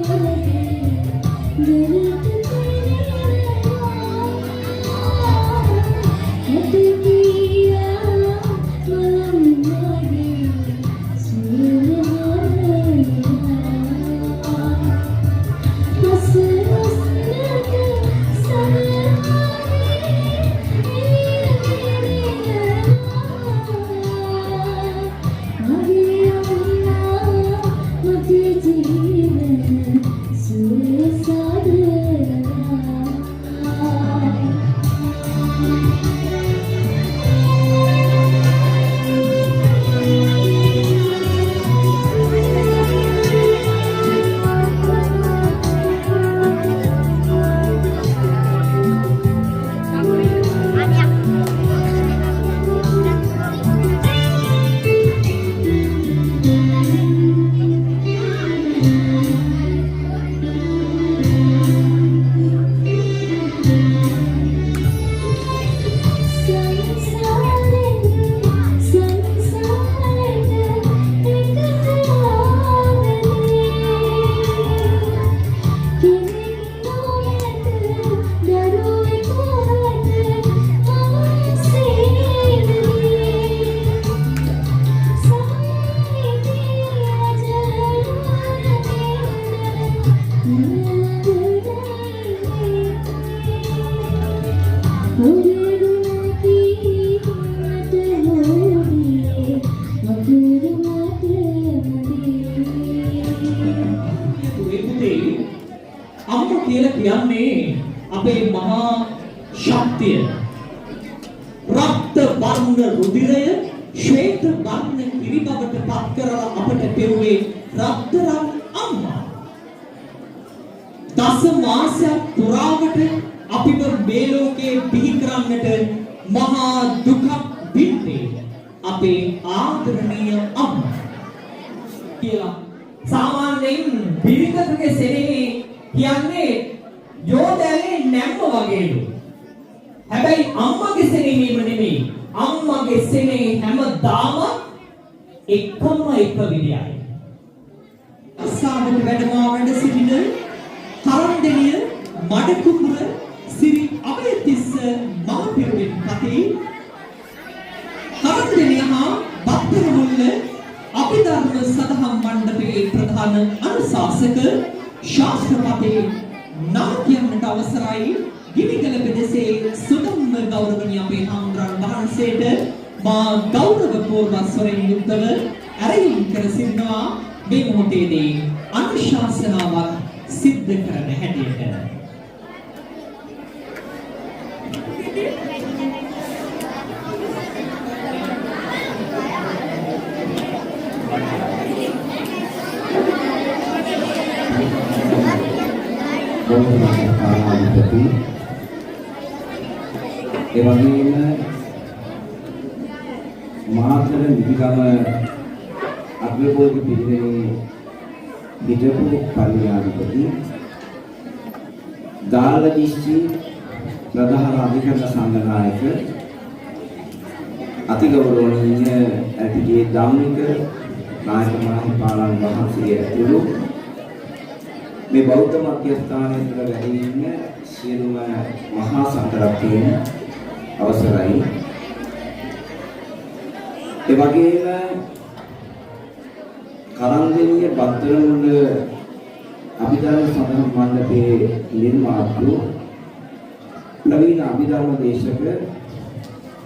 Thank you. අම්මා කියලා කියන්නේ අපේ මහා ශක්තිය. රක්ත වර්ණ රුධිරය ශ්වේත වර්ණ කිරිබවට පත් කරලා අපට පෙරුවේ රත්තරන් අම්මා. දස මාසයක් පුරාවට අපිව මේ ලෝකේ බිහි කරන්නට මහා දුකක් විඳේ අපේ ආදරණීය අම්මා කියලා. සාමාන්‍යයෙන් පිරිකටගේ සෙනෙහි කියන්නේ යෝධයලේ නැම්ම වගේලු. හැබැයි අම්මගේ සෙනෙහීම නෙමෙයි. අම්මගේ සෙනෙහි හැමදාම එකම එක විදියයි. අසාමට වැඩමවා වැඩ සිටින තරණ්ඩෙනිය මඩකුකුර සිරි අබේතිස්ස මහපිරුවෙන් පතේ තරණ්ඩෙනිය හා බත්තරමුල්ල අභිධර්ම සදහම් මණ්ඩපයේ ප්‍රධාන අනුශාසක ශාස්ත්‍රපති නම් කියන්නට අවසරයි. ගිනිගල පෙදෙසේ සුදම්ම ගෞරවනීය අපේ හාමුදුරන් වහන්සේට මා ගෞරවපූර්වක ස්වරයෙන් යුක්තව ඇරයුම් කර සිටිනවා මේ මොහොතේදී අනුශාසනාවක් සිද්ධ කරන හැටියට. ඒ වගේම මාතර නිගම අග්‍රභෝග පිරිවෙනේ හිටපු පරිණාමිකදී දාල දිස්ත්‍රික් ප්‍රධාන අධිකරණ සංඝනායක අතිගෞරවනීය ඇතිගේ ධම්මික නායක මහින්පාලන් වහන්සේ ඇතුළු මේ බෞද්ධ මධ්‍යස්ථානයේ තුල වැඩ ඉන්න සියලුම මහා සංඝරත්නයන් අවසරයි. ඒ වගේම කරන්දෙනිය බද්දරමුල්ල අභිධර්ම සදහම් මණ්ඩපයේ නිර්මාතෘ නවීන අභිධර්ම දේශක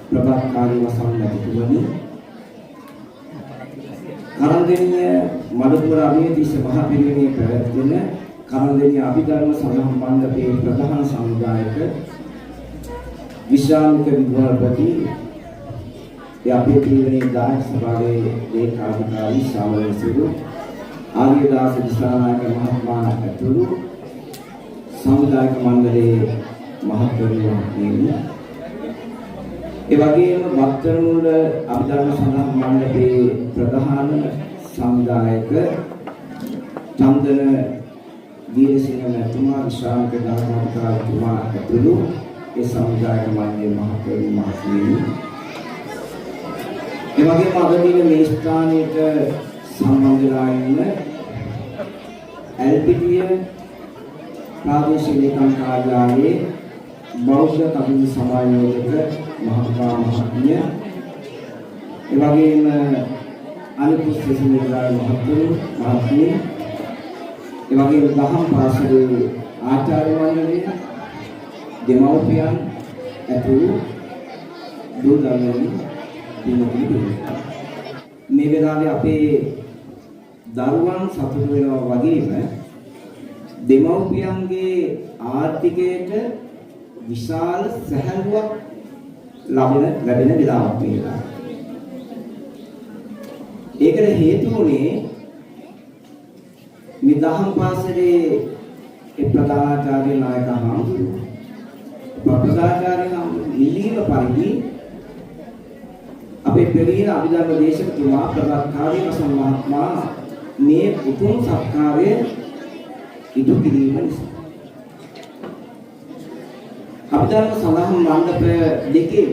ප්‍රභාකාරී වසන්නතුමනි, කරන්දෙනිය මඩපුර අභිතිස්ස මහ පිරිවෙනේ පැවැත්වෙන කරන්දෙනිය අභිධර්ම සදහම් මණ්ඩපයේ ප්‍රධාන සංවිධායක විශ්‍රාමික විද්‍යාපති අපේ පිරිවෙනේ දායක සභාවේ ඒකාධිකාරී ශාවලසිරු ආර්යදාස දිසානායක මහත්මයා ඇතුළු සංවිධායක මණ්ඩලයේ මහත්වරුන් වහන්සේ, ඒ වගේම බත්තරමුල්ල අභිධර්ම සදහම් මණ්ඩපයේ ප්‍රධාන සංවිධායක චන්දන වීරසිංහ මහත්මයා, විශ්‍රාමික දායකතුමා ඇතුළු ඒ සංවිධායක මණ්ඩලයේ මහත්වරුන් වහන්සේ, ඒ වගේම අද දින මේ ස්ථානයට සම්බන්ධ වෙලා ඉන්න එල්පිටිය ප්‍රාදේශීය ලේකම් කාර්යාලයේ බෞද්ධ කමිටු සමායෝජක මහත්මයා මහත්මිය, ඒ වගේම අනිකුත් සෙසුමේලා මහත්තුරු මහත්මිය, ඒ වගේම දහම් පාසලේ ආචාර්ය මණ්ඩලය, දෙමව්පියන් ඇතුළු දූ දරුවනි, මේ වෙලාවේ අපේ දරුවන් සතුටු වෙනවා වගේම දෙමව්පියන්ගේ ආර්ථිකයට විශාල සැහැල්ලුවක් ලැබෙන වෙලාවක් මේක. ඒකට හේතු වුණේ මේ දහම් පාසලේ ප්‍රධානාචාර්ය නායක හාමුදුරුවෝ ප්‍රධානාචාර්ය හාමුදුරුවෝ ඉල්ලීම පරිදි අපේ පෙරේන අභිධර්ම දේශකතුමා ප්‍රභාකාරී වසන් මහත්මයා මේ උතුම් සත්කාරය ඉටු කිරීම නිසා අභිධර්ම සදහම් මණ්ඩප දෙකේම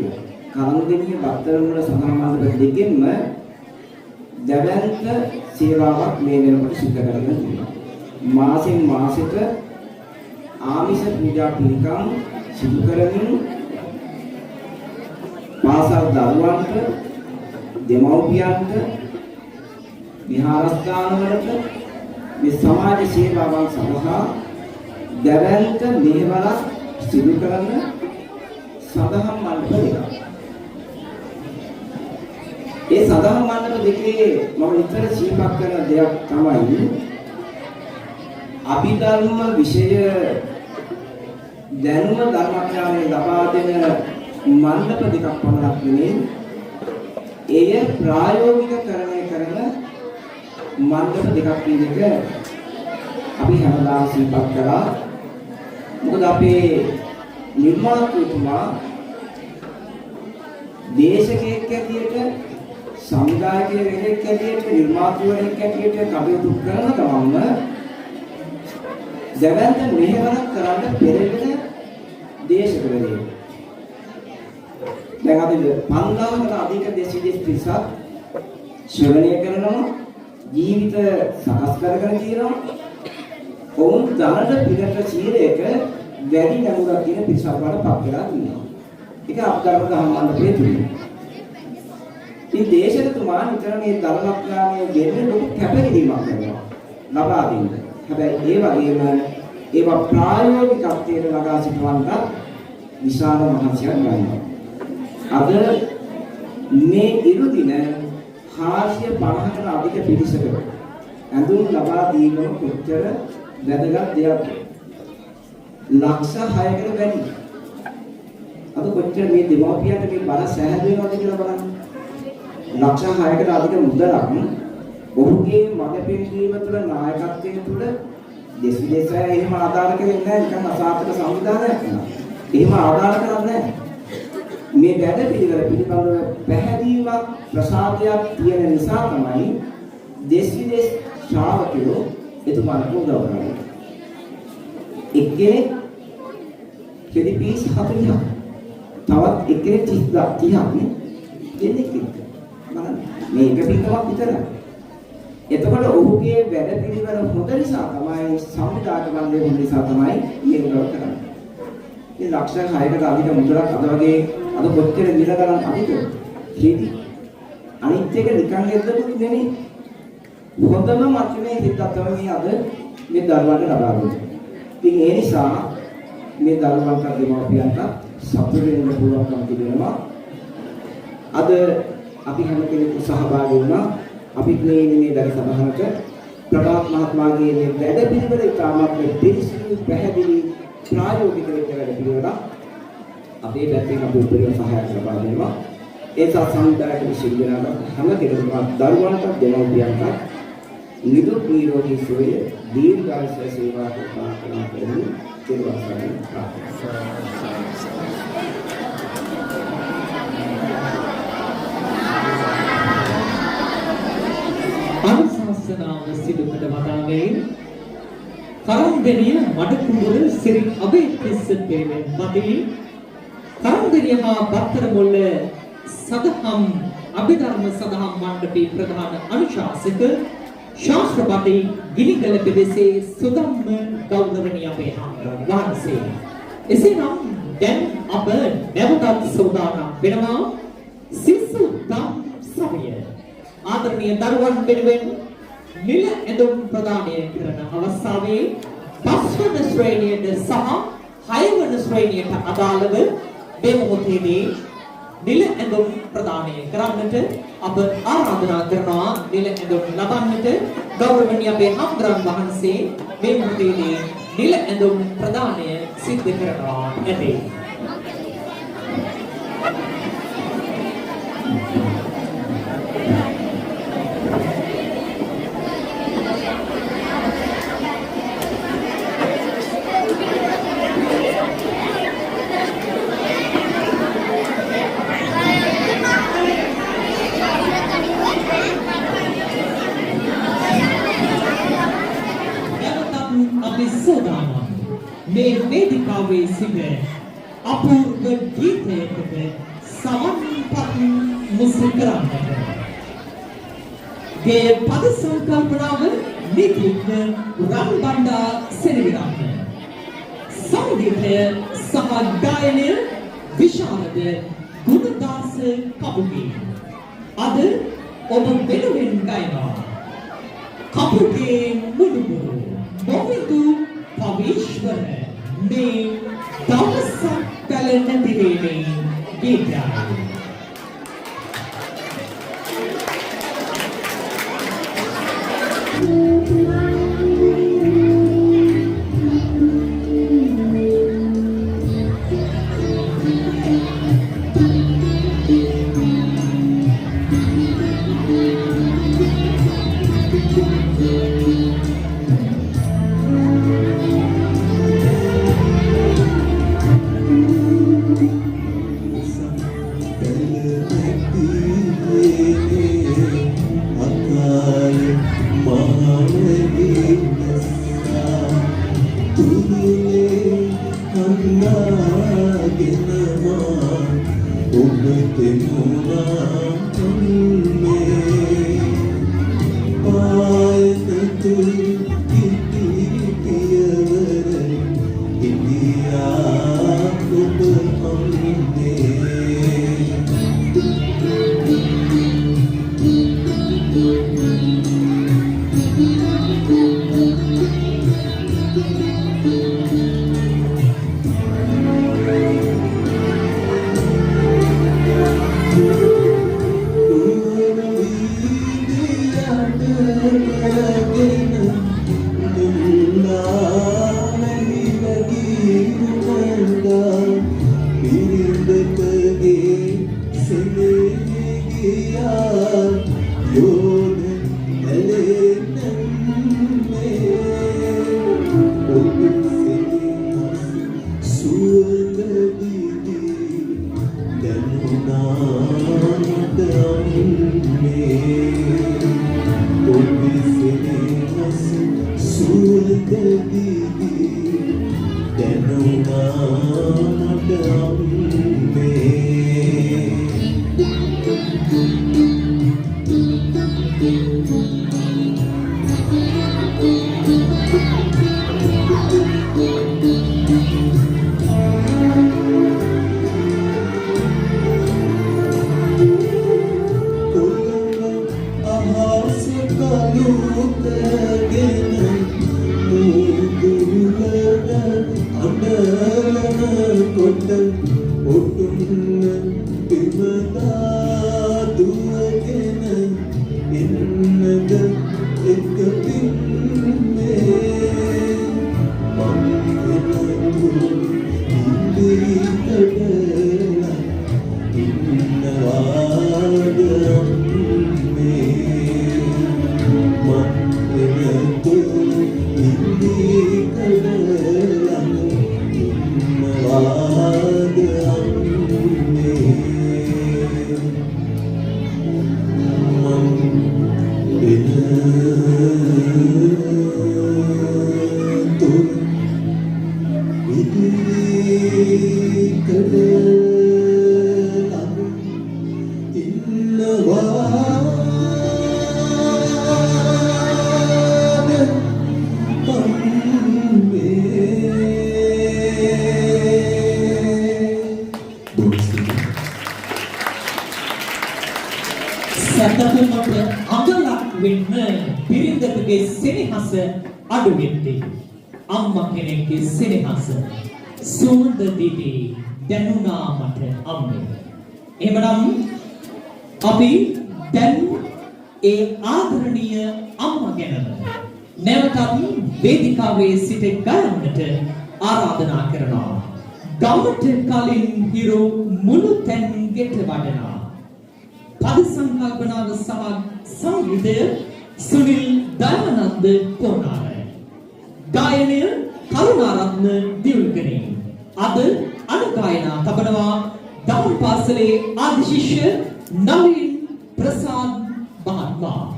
කරන්දෙනිය බත්තරමුල්ල සදහම් මණ්ඩප දෙකෙන්ම දැවැන්ත සේවාවක් මේ වෙනකොට සිදු කරගෙන තියෙනවා. මාසෙන් මාසෙට ආමිෂ පූජා පිළිකම් සිදු කරමින් පාසල් දරුවන්ට, දෙමව්පියන්ට, විහාරස්ථානවලට මේ සමාජ සේවාවන් සඳහා දැවැන්ත මෙහෙවරක් සිදු කරන සදහම් මණ්ඩප දෙකක්. ඒ සදහම් මණ්ඩප දෙකේ මම විතර සිහිපත් කරන දෙයක් තමයි අභිධර්ම විෂය දැනුම ධර්මඥානය ලබා දෙන මණ්ඩප දෙකක් පමණක් නෙමෙයි එය ප්‍රායෝගිකකරණය කරන මණ්ඩප දෙකක් කියන එක අපි හැමදාම සිහිපත් කළා. මොකද අපේ නිර්මාතෘතුමා දේශකයෙක් ඇටියට සමුදායකයෙක් ඇටියට නිර්මාතෘවරයෙක් ඇටියට කටයුතු කරන ගමන්ම දැවැන්ත මෙහෙවරක් කරන්න පෙරෙන දේශකවරයෙක්. දැන් අද 5000කට අධික දේශීය පිරිසක් ශ්‍රවණය කරනවා ජීවිත සකස් කරගෙන තියෙනවා. ඔවුන් ධනද පිටට සීලයක වැඩි නැමුරක් තියෙන පිරිසක් වඩ පත් වෙලා තියෙනවා. ඒක අපධර්ම ධම්මමණ්ඩපයේ තියෙනවා. ඉතින් දේශකතුමා නිතර මේ ධර්මඥානය දෙන්න ලොකු කැපකිරීමක් කරනවා. ලබා දෙන්න. හැබැයි ඒ වගේම ඒවා ප්‍රායෝගිකත්වයට ළඟා සිටවන්න විශාල මහන්සියක් ගන්නවා. අද මේ ඉරු දින 450කට අධික පිරිසකට ඇඳුම් ලබා දීම කොච්චර වැදගත් දෙයක්ද? ලක්ෂ 6කට වැඩි. අද කොච්චර මේ දෙමාපියන්ට මේ බල සැහැල්ලු වෙනවද කියලා බලන්න. ලක්ෂ 6කට අධික මුදලක් ඔහුගේ මඟ පෙන්වීම තුළ නායකත්වයේ තුළ දෙස් විදේශය එහෙම ආදාළ කරන්නේ නැහැ. නිකන් අසාර්ථක සංවිධානයක් නෙවෙයි. එහෙම ආදාළ කරන්නේ නැහැ. මේ වැඩ පිළිවෙල පිළිබඳව පැහැදීමක් ප්‍රසාදයක් තියෙන නිසා තමයි දෙස් විදේශ ශ්‍රාවකයෝ එතුමාට උදව් කරන්නේ. එක්කෙනෙක් කෙලිපීස් 40ක් තවත් එක්කෙනෙක් 30ක් නේ දෙන්නේ කියලා. බලන්න මේක පිටවක් විතරයි. එතකොට ඔහුගේ වැඩ පිළිවෙල හොඳ නිසා තමයි සම්විධායක මණ්ඩලය හොඳ නිසා තමයි මේ උදව් කරන්නේ. මේ ලක්ෂ 6කට අධික මුදලක් අද වගේ අද කොච්චර මිල ගණන් අධිකද? හේති. අනිත් එක නිකන් එද්දකුත් නෙමෙයි. හොඳම මට්ටමේ හිතක් තමයි අද මේ දරුවන්ට ලබා දෙන්නේ. ඉතින් ඒ නිසා මේ දරුවන්ට දෙමව්පියන්ට සතුටු වෙන්න පුළුවන්කම තිබෙනවා. අද අපි හැම කෙනෙකු සහභාගී වුණා. අපි මේ වැඩ සභාවක ප්‍රභාත් මහත්මයාගේ මේ වැඩ පිළිවෙල ඉතාමත් පිළිසිදු පැහැදිලි ප්‍රායෝගික වැඩ පිළිවෙලක් අපේ පැත්තෙන් අපි උපරිම සහායක් ලබා දෙනවා. ඒ සංවිධායක විශ්වවිද්‍යාලවල හැම කෙනෙකුම දරුවන්ට දෙමව්පියන්ට නිදුක් නිරෝගී සුවය දීර්ඝායුෂ සේවා ප්‍රාර්ථනා කරමු. සියලුම අනුශාසනාව සිදු කොට වදාළේ කරම්බෙනිය වඩකුඹුර සිරි අබේතිස්ස පිරිවෙන් පදවි කරම්බෙනිය හා බත්තරමුල්ල සදහම් අභිධර්ම සදහම් මණ්ඩපයේ ප්‍රධාන අනුශාසක ශාස්ත්‍රපති ගිනිගල පෙදෙසේ සුදම්ම ගෞරවනීය අපේ වහන්සේ. එසේනම් දැන් අප නැවතත් සෝදානම් වෙනවා සිසු දම් සමය ආදරණීය දරුවන් වෙනුවෙන් නිල ඇඳුම් ප්‍රදානය කරන අවස්ථාවේ 5 වන ශ්‍රේණියට සහ 6 වන ශ්‍රේණියට අදාළව මේ මොහොතේදී නිල ඇඳුම් ප්‍රදානය කරන්නට අප ආරාධනා කරනවා. නිල ඇඳුම් ලබන්නට ගෞරවනීය අපේ හම්බුරන් වහන්සේ මේ මොහොතේදී නිල ඇඳුම් ප්‍රදානය සිද්ධ කරනවා ඇති. මේ වේදිකාවේ සිට අපූර්ව ගීතයකට සමන්පත් මුසු කරන්නට ගේ පද සංකල්පනාව නිකුත් රන්බණ්ඩා සෙනවිරත්න සංගීතය සහ ගායනය විශාරද ගුණදාස කපුගේ අද ඔබ වෙනුවෙන් ගයනවා කපුගේ මුළුමුරු මොවිදු පවිශ්වර මේ දවසක් කල නැතිවීමේ ගීතයයි. අපි දැන් ඒ ආදරණීය අම්මා ගැන නැවතත් වේදිකාවේ සිට ගයන්නට ආරාධනා කරනවා. ගමට කලින් හිරු මුළු තැන් ගෙට වඩනවා. පද සංකල්පනාව සහ සංගීතය සුනිල් දයානන්ද කොණාර. ගායනය කරුණාරත්න දියුල්කනේ. අද අනුගායනා තබනවා දවුල් පාසලේ ආදි ශිෂ්‍ය නවීන් ප්‍රසාද් මහත්මයා.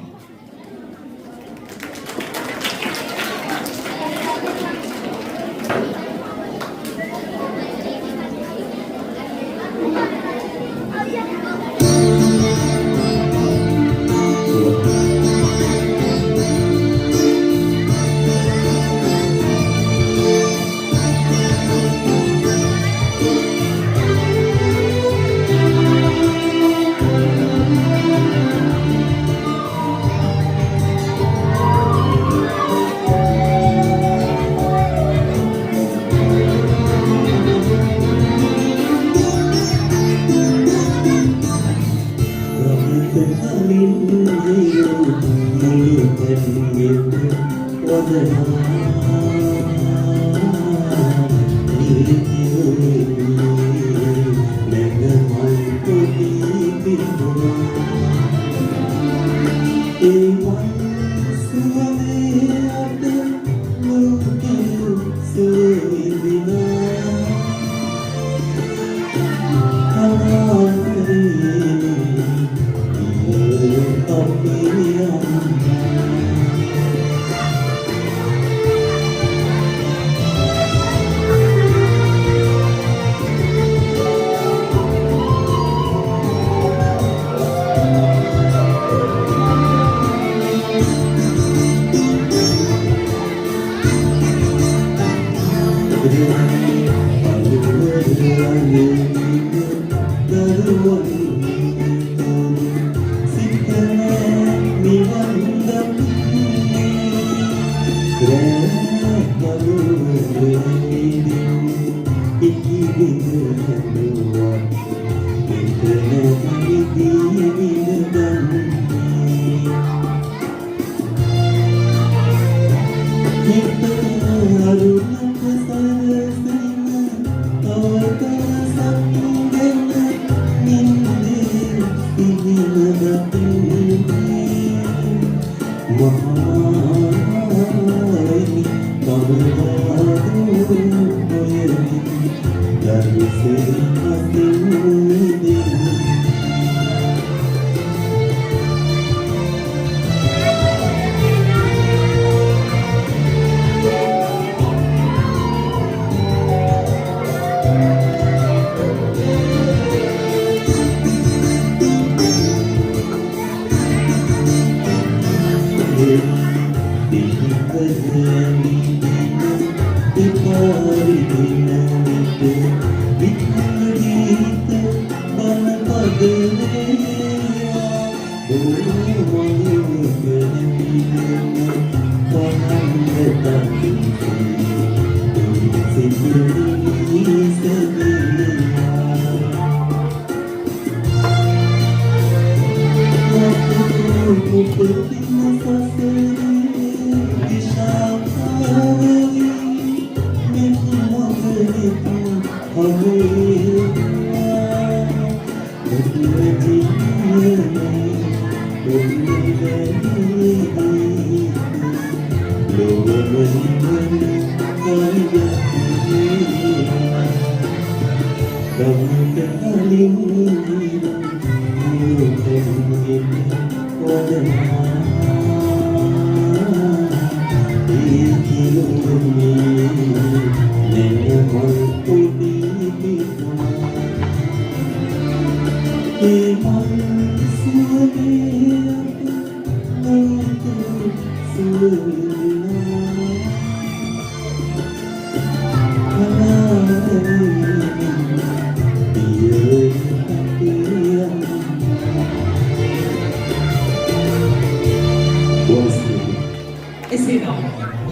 එසේනම්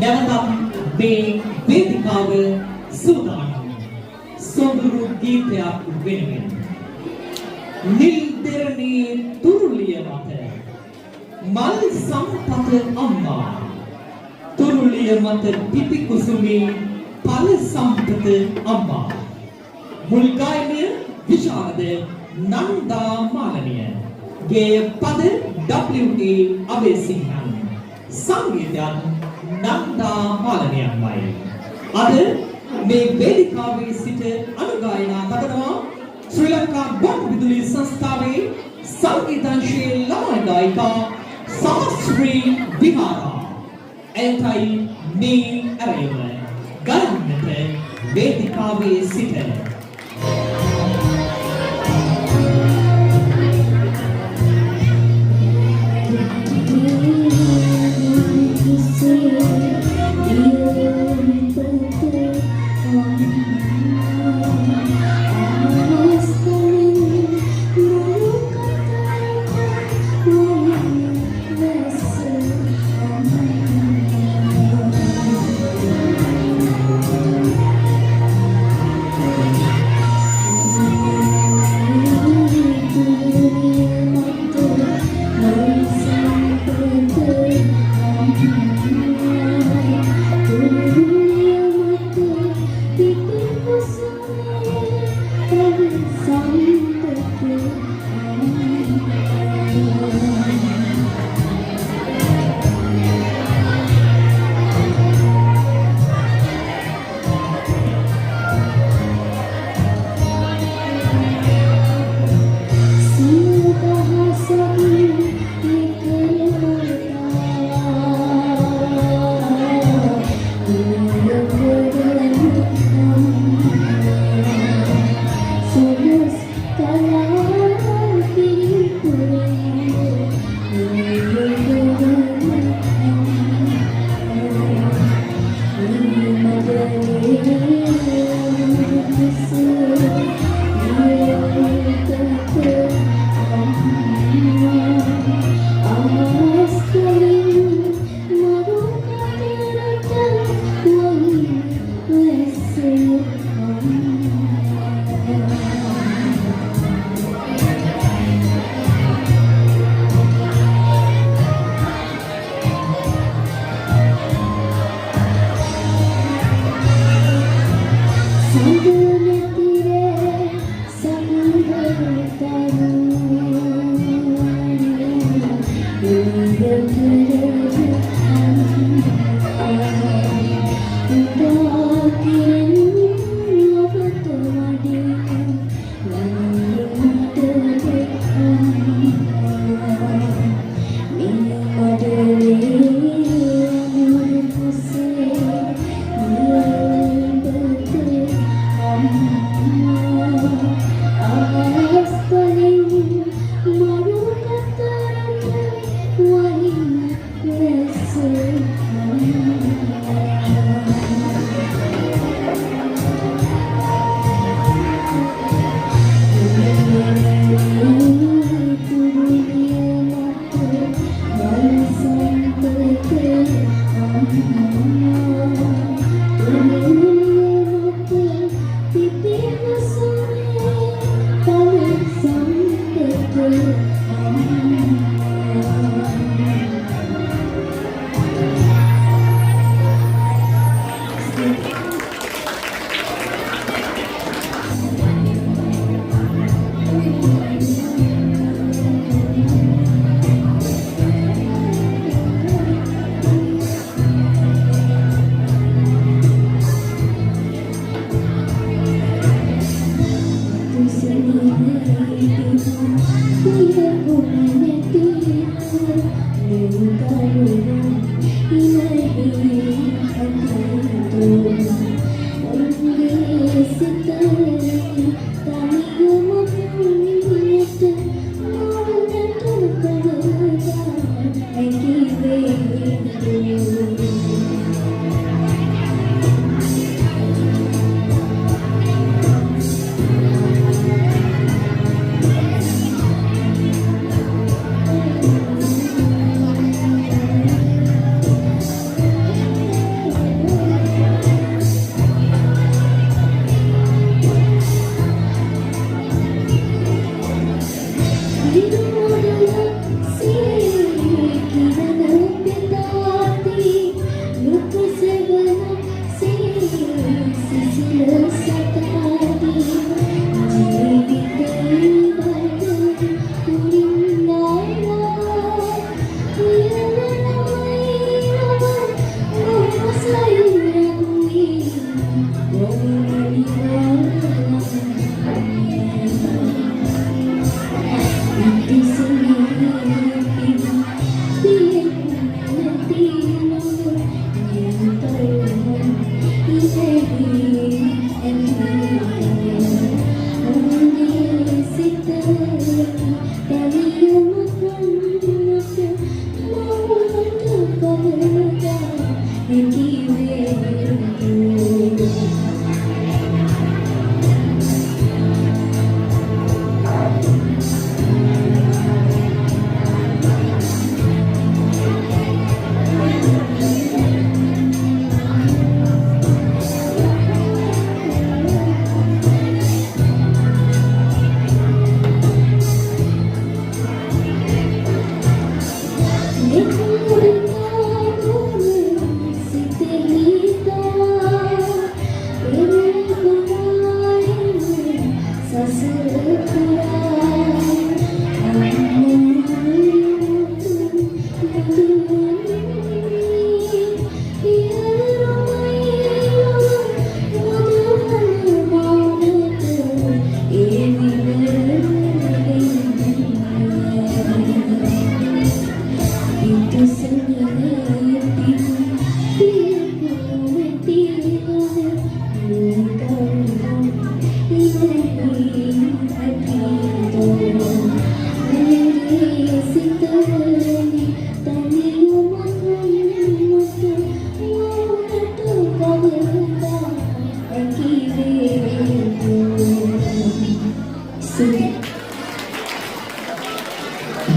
නැවතත් මේ වේදිකාව සූදානම් සොඳුරු ගීතයක් වෙනුවෙන් නිල් දෙරණී තුරුලිය මත මල් සම්පත අම්මා තුරුලිය මත පිපි කුසුමේ පල සම්පත අම්මා මුල් ගායනය විශාරද නන්දා මාලනිය ගේය පද W.A. අබේසිංහන් සංගීතයන් නන්දා මාලනියන්මයි. අද මේ වේදිකාවේ සිට අනුගායනා කරනවා ශ්‍රී ලංකා ගොඩවිදුලි සංස්ථාවේ සංගීතංශයේ ළමයි ගායිකා සමශ්‍රී විහාරා. එතයි මේ ඇරයුම ගන්නට වේදිකාවේ සිට Terus kalau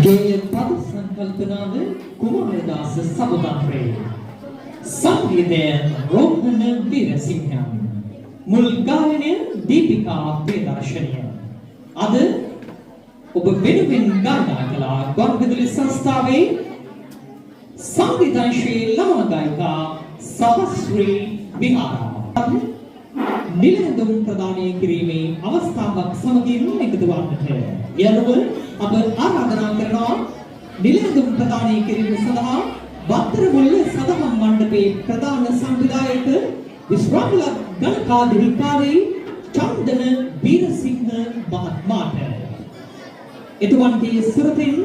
ගේය පද සංකල්පනාව කුමාරදාස සබුදත්‍රේ සංගීතය රෝහණ වීරසිංහන් මුල් ගායනය දීපිකා ප්‍රදර්ශනය අද ඔබ වෙනුවෙන් ගායනා කළ ගොඩවිදුලි සංස්ථාවේ සංගීතංශයේ ළමා ගායිකා සබස්රී විහාරා නිලඳුම් ප්‍රදානය කිරීමේ අවස්ථාවක් සමගින් එකතු වන්නට යනුව අප ආරාධනා කරනවා නිලඳුම් ප්‍රදානය කිරීම සඳහා වත්තරමුල්ල සදහම් මණ්ඩපයේ ප්‍රධාන සංවිධායක විශ්‍රාමල ගණකාධිකාරී චන්දන වීරසිංහ මහත්මයාට එතුමන්ගේ සුරතින්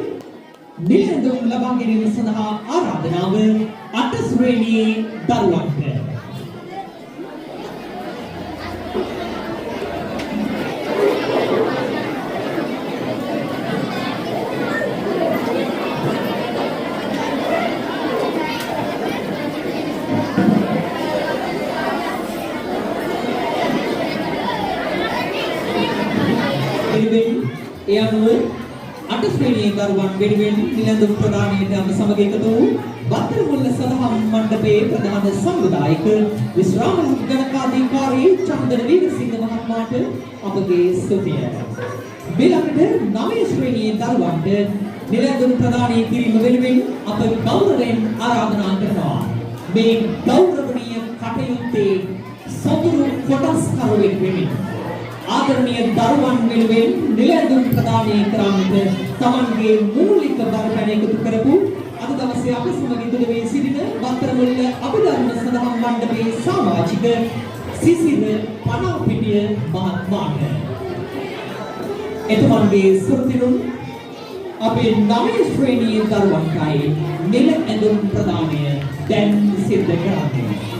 නිලඳුම් ලබා ගැනීම සඳහා ආරාධනාව 8 ශ්‍රේණියේ දරුවන්ට ඒ අනුව 8 ශ්‍රේණියේ දරුවන් වෙනුවෙන් නිලඳුම් ප්‍රදානයට අප සමග එකතු වූ වත්තරමුල්ල සදහම් මණ්ඩපයේ ප්‍රධාන සංවිධායක විශ්‍රාම ගණකාධිකාරී චන්දන වීරසිංහ මහත්මයාට අපගේ ස්තුතිය. ඊළඟට 9 ශ්‍රේණියේ දරුවන්ට නිලඳුම් ප්‍රදානය කිරීම වෙනුවෙන් අප ගෞරවයෙන් ආරාධනා කරනවා. මේ ගෞරවනීය කටයුත්තේ සතුරු කොටස් කරුවෙක් වෙමින් ආදරණීය දරුවන් වෙනුවෙන් නිලඳුම් ප්‍රදානය කරන්නට තමන්ගේ මූලික බරපැන එකතු කරපු අද දවසේ අප සමග ඉදිරි වී සිටින වත්තරමුල්ල අභිධර්ම සදහම් මණ්ඩපයේ සමාජික සිසිර පනාපිටිය මහත්මයාට එතුමන්ගේ ස්තුතිනුත් අපේ 9 ශ්‍රේණියේ දරුවන්ටයි නිල ඇඳුම් ප්‍රදානය දැන් සිද්ධ කරන්නේ.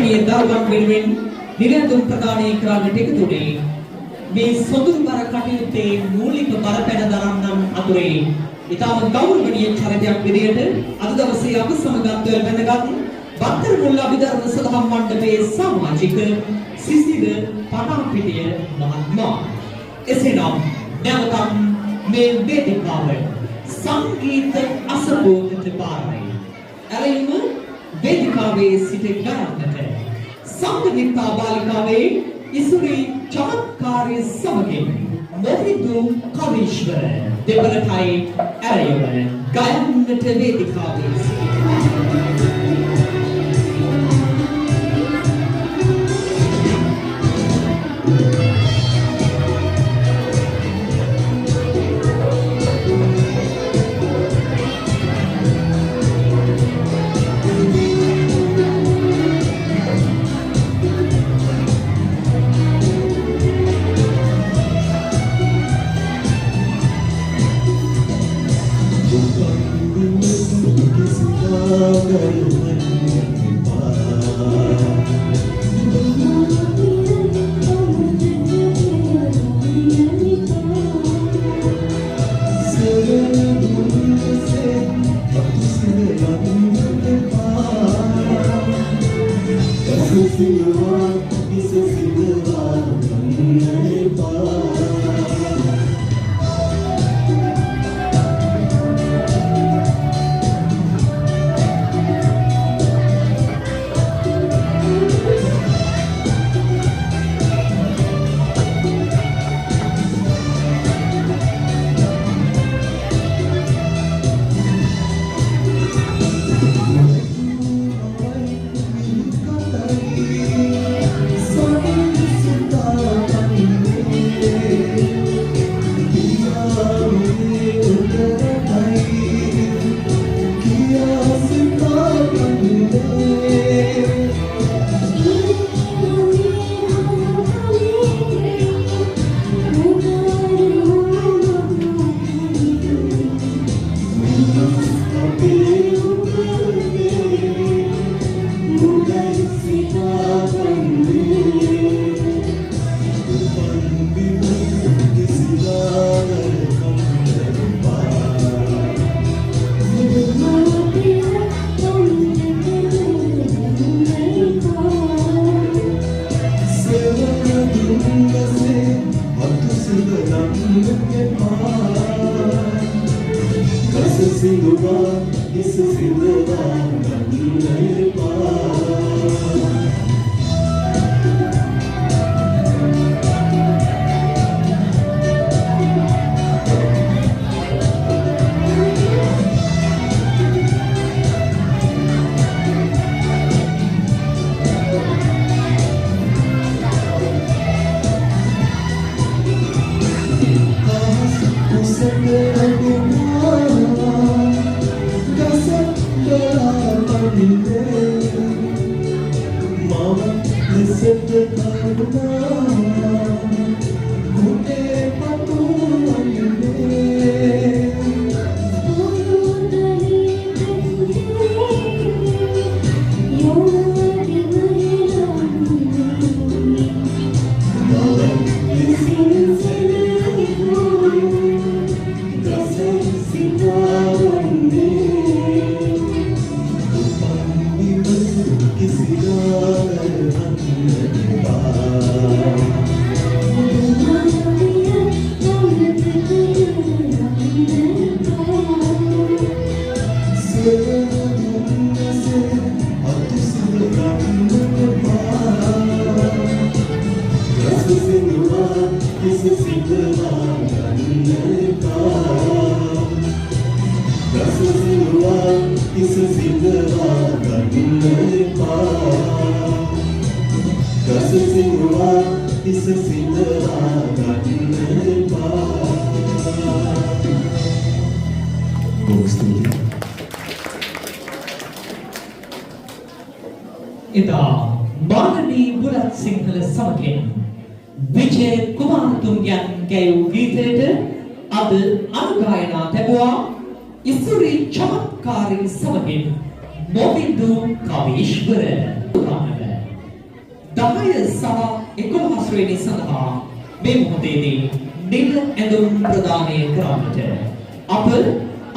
මේ දරුවන් වෙනුවෙන් නිල ඇඳුම් ප්‍රදානය කරන්නට එකතුනේ මේ සොඳුරුබර කටයුත්තේ මූලික බලපෑම දරන්නන් අතුරේ ඉතාම ගෞරවනීය චරිතයක් විදියට අද දවසේ අප සමගත්වයෙන් වැඳගත් බත්තර මුල්ල අභිධර්ම සදහම් මණ්ඩපයේ සමාජික සිසිල පටාපිටිය මහත්මයා. එසේනම් නැවතත් මේ වේදිකාව සංගීත අසපෝතට බාරයි. එලෙම වේදිකාවේ සිට ගයන්නට සංගීතා බාලිකාවේ ඉසුරි චමත්කාරී සමගින් මොහිදු කවීශ්වර දෙපළටයි ඇරයුම ගයන්නට වේදිකාවේ Kasasiwa isasindara gannepa. ඉතා මානනී බුලත් සිංහල සමගින් විජය කුමාරතුංගයන් ගැයූ ගීතයට අද අනුගායනා ලැබුවා ඉසුරි චමත්කාරී සමගින් මොවින්දු කවීශ්වර. 10 සහ 11 වෙනි සඳහා මේ මොහොතේදී නිල ඇඳුම් ප්‍රදානය කරන්නට අප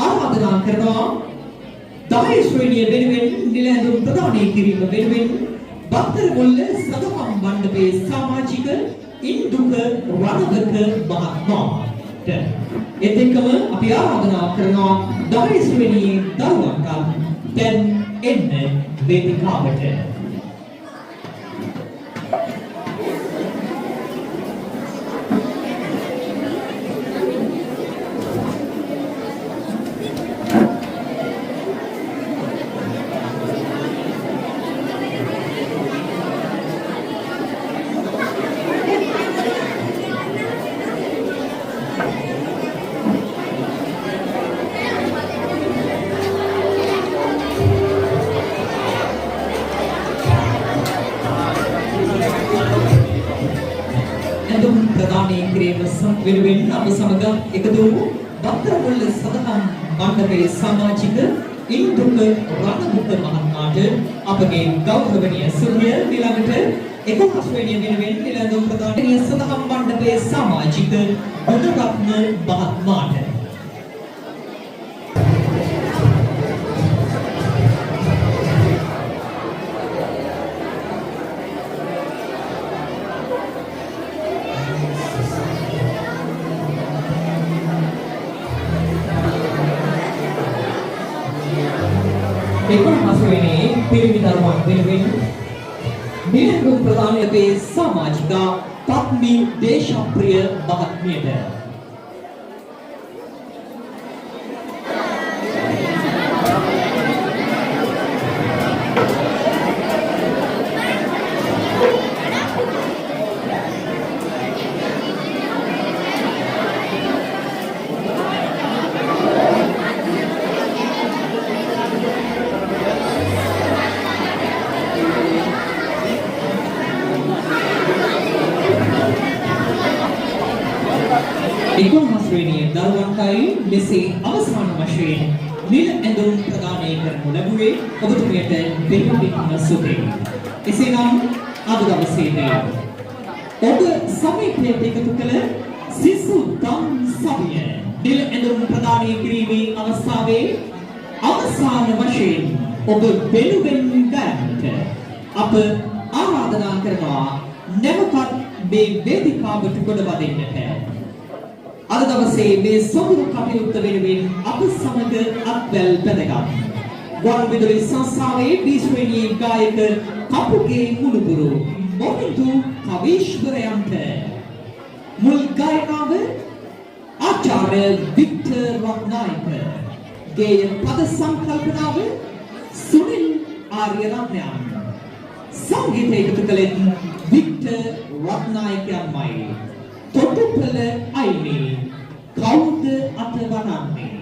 ආරාධනා කරනවා 10 ශ්‍රේණිය වෙනුවෙන් නිල ඇඳුම් ප්‍රදානය කිරීම වෙනුවෙන් බත්තරමුල්ල සදහම් මණ්ඩපයේ සමාජික ඉන්දුක රණවක මහත්මයාට එතෙකම අපි ආරාධනා කරනවා 10 ශ්‍රේණියේ දරුවන්ට දැන් එන්න වේදිකාවට. වෙනුවෙන් අප සමග එකතු වූ බත්තරමුල්ල සදහම් මණ්ඩපයේ සමාජික ඉන්දුක රණවක මහත්මයාට අපගේ ගෞරවනීය සුභය ඊළඟට 11 වෙනි වෙනුවෙන් නිල ඇඳුම් ප්‍රදානය සදහම් මණ්ඩපයේ සමාජික ගුණරත්න මහත්මයාට පිරිමි දරුවන් වෙනුවෙන් නිල ඇඳුම් ප්‍රදානයේ සමාජිකා පත්මි දේශප්‍රිය මහත්මියට මෙසේ අවසාන වශයෙන් නිල ඇඳුම් ප්‍රදානය කරනු ලැබුවේ ඔබතුමියට දෙවියන්ට සුබේ. එසේනම් අද දවසේදී ඔබ සමීපයට එකතු කළ සිසු දම් සභිය නිල ඇඳුම් ප්‍රදානය කිරීමේ අවස්ථාවේ අවසාන වශයෙන් ඔබ වෙනුවෙන් ගන්නට අප ආරාධනා කරනවා නැවතත් මේ වේදිකාවට ගොඩ වදින්නට. අද දවසේ මේ සොඳුරු කටයුත්ත වෙනුවෙන් අප සමග අත්වැල් බැඳගත් ගුවන් විදුලි සංස්ථාවේ බී ශ්‍රේණියේ ගායක කපුගේ මුණුබුරු මොවින්දු කවීශ්වරයන්ට මුල් ගායනාව ආචාර්ය වික්ටර් රත්නායක, ගේය පද සංකල්පනාව සුනිල් ආර්යරත්නයන්, සංගීතය එකතු කළේ වික්ටර් රත්නායකයන්මයි. තොටුපළ අයිනේ කවුද අතවරන්නේ?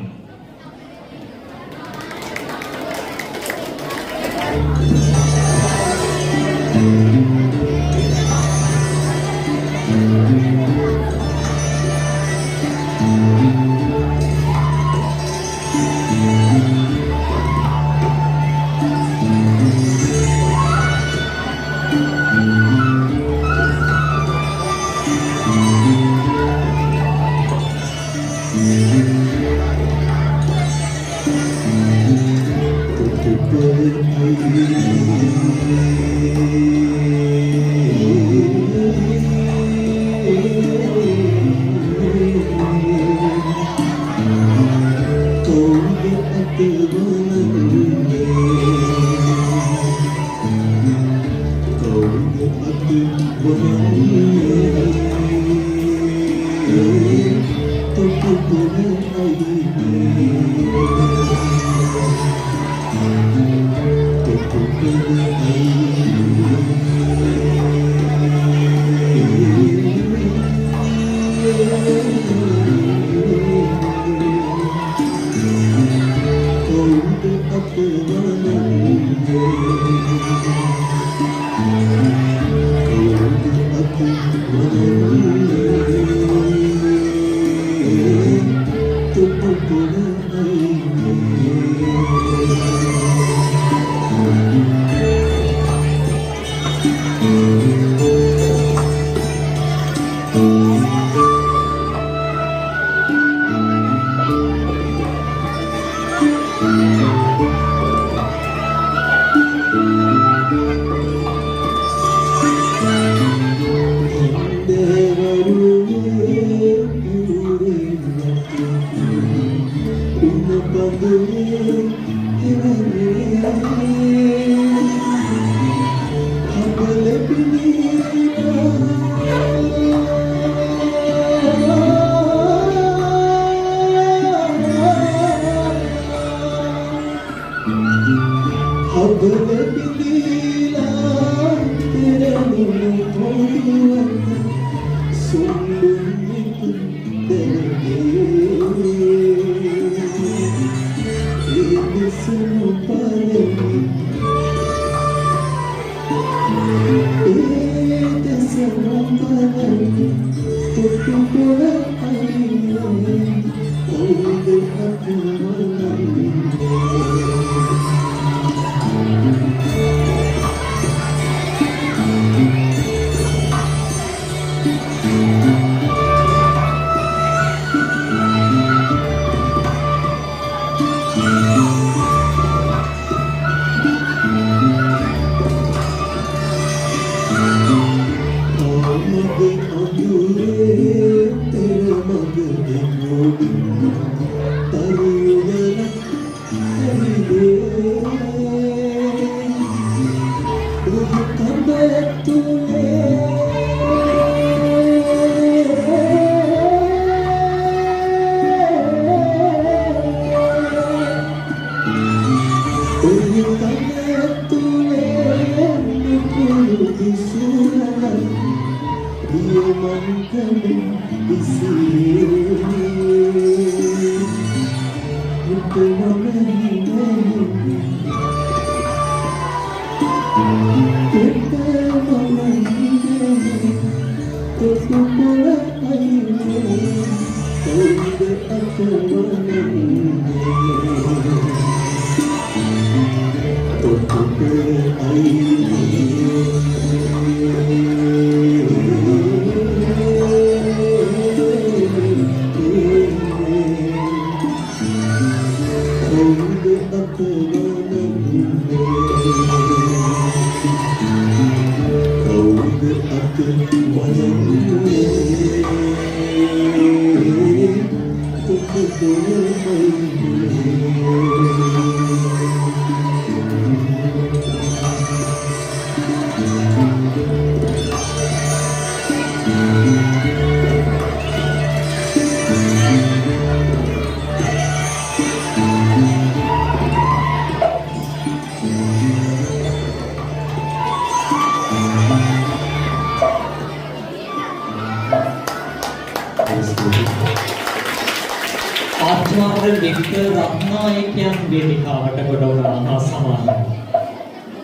ආචාර්ය වික්ටර් රත්නායකයන් වේදිකාවට ගොඩවුණා සමානයි.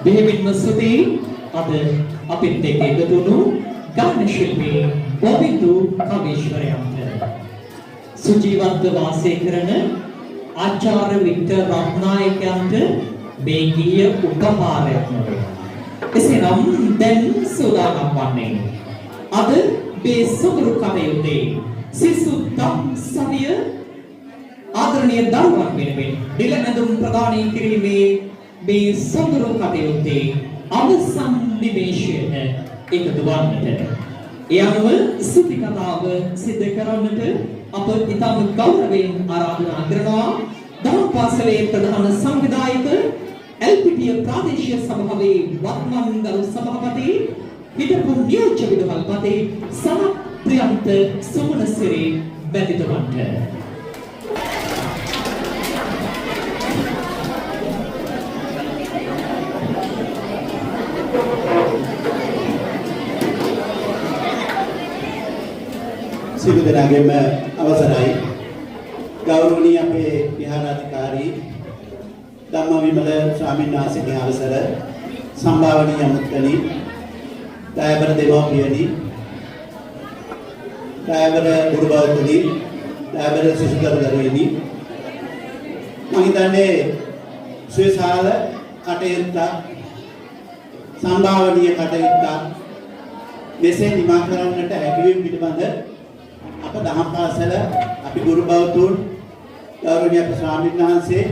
දෙහිමින්ම ස්තුතියි අද අපිත් එක්ක එකතු වුණු ගායන ශිල්පී බොබිතු කවීශ්වරයන්ට. සුජීවන්ත වාසය කරන ආචාර්ය වික්ටර් රත්නායකයන්ට මේ ගීය උපහාරයක් නොවේ. එසේනම් දැන් සෝදානම් වන්නේ අද මේ සුදුරු කටයුත්තේ සිසු දම් සවිය ආදරණීය දරුවන් වෙනුවෙන් දිල නැඳුම් ප්‍රදානය කිරීමේ මේ සොඳුරු කටයුත්තේ අවසන් නිමේෂයට එකතු වන්නට. ඒ අනුව ස්තුති කතාව සිදු කරන්නට අප ඉතාම ගෞරවයෙන් ආරාධනා කරනවා දහම් පාසලේ ප්‍රධාන සංවිධායක එල්පීටිය ප්‍රාදේශීය සභාවේ වත්මන් ගරු සභාපති හිටපු නියෝජ්‍ය විදුහල්පති සනත් ප්‍රියන්ත සුමනසිරි මැතිතුමන්ට. සියලු දෙනාගේම අවසරයි. ගෞරවනීය අපේ විහාරාධිකාරී ධම්මවිමල ස්වාමීන් වහන්සේගේ අවසර, සම්භාවනීය මුත්තනි, දයාබර දෙමව්පියනි, දයාබර ගුරුබවතුනි, දයාබර සිසුදරුවනි, මම හිතන්නේ සුවසාල කටයුත්ත, සම්භාවනීය කටයුත්ත මෙසේ නිමා කරන්නට හැකියවීම පිළිබඳ අප දහම් පාසල, අපි ගුරු බවතුන්, ගෞරවනීය අපේ ස්වාමීන් වහන්සේ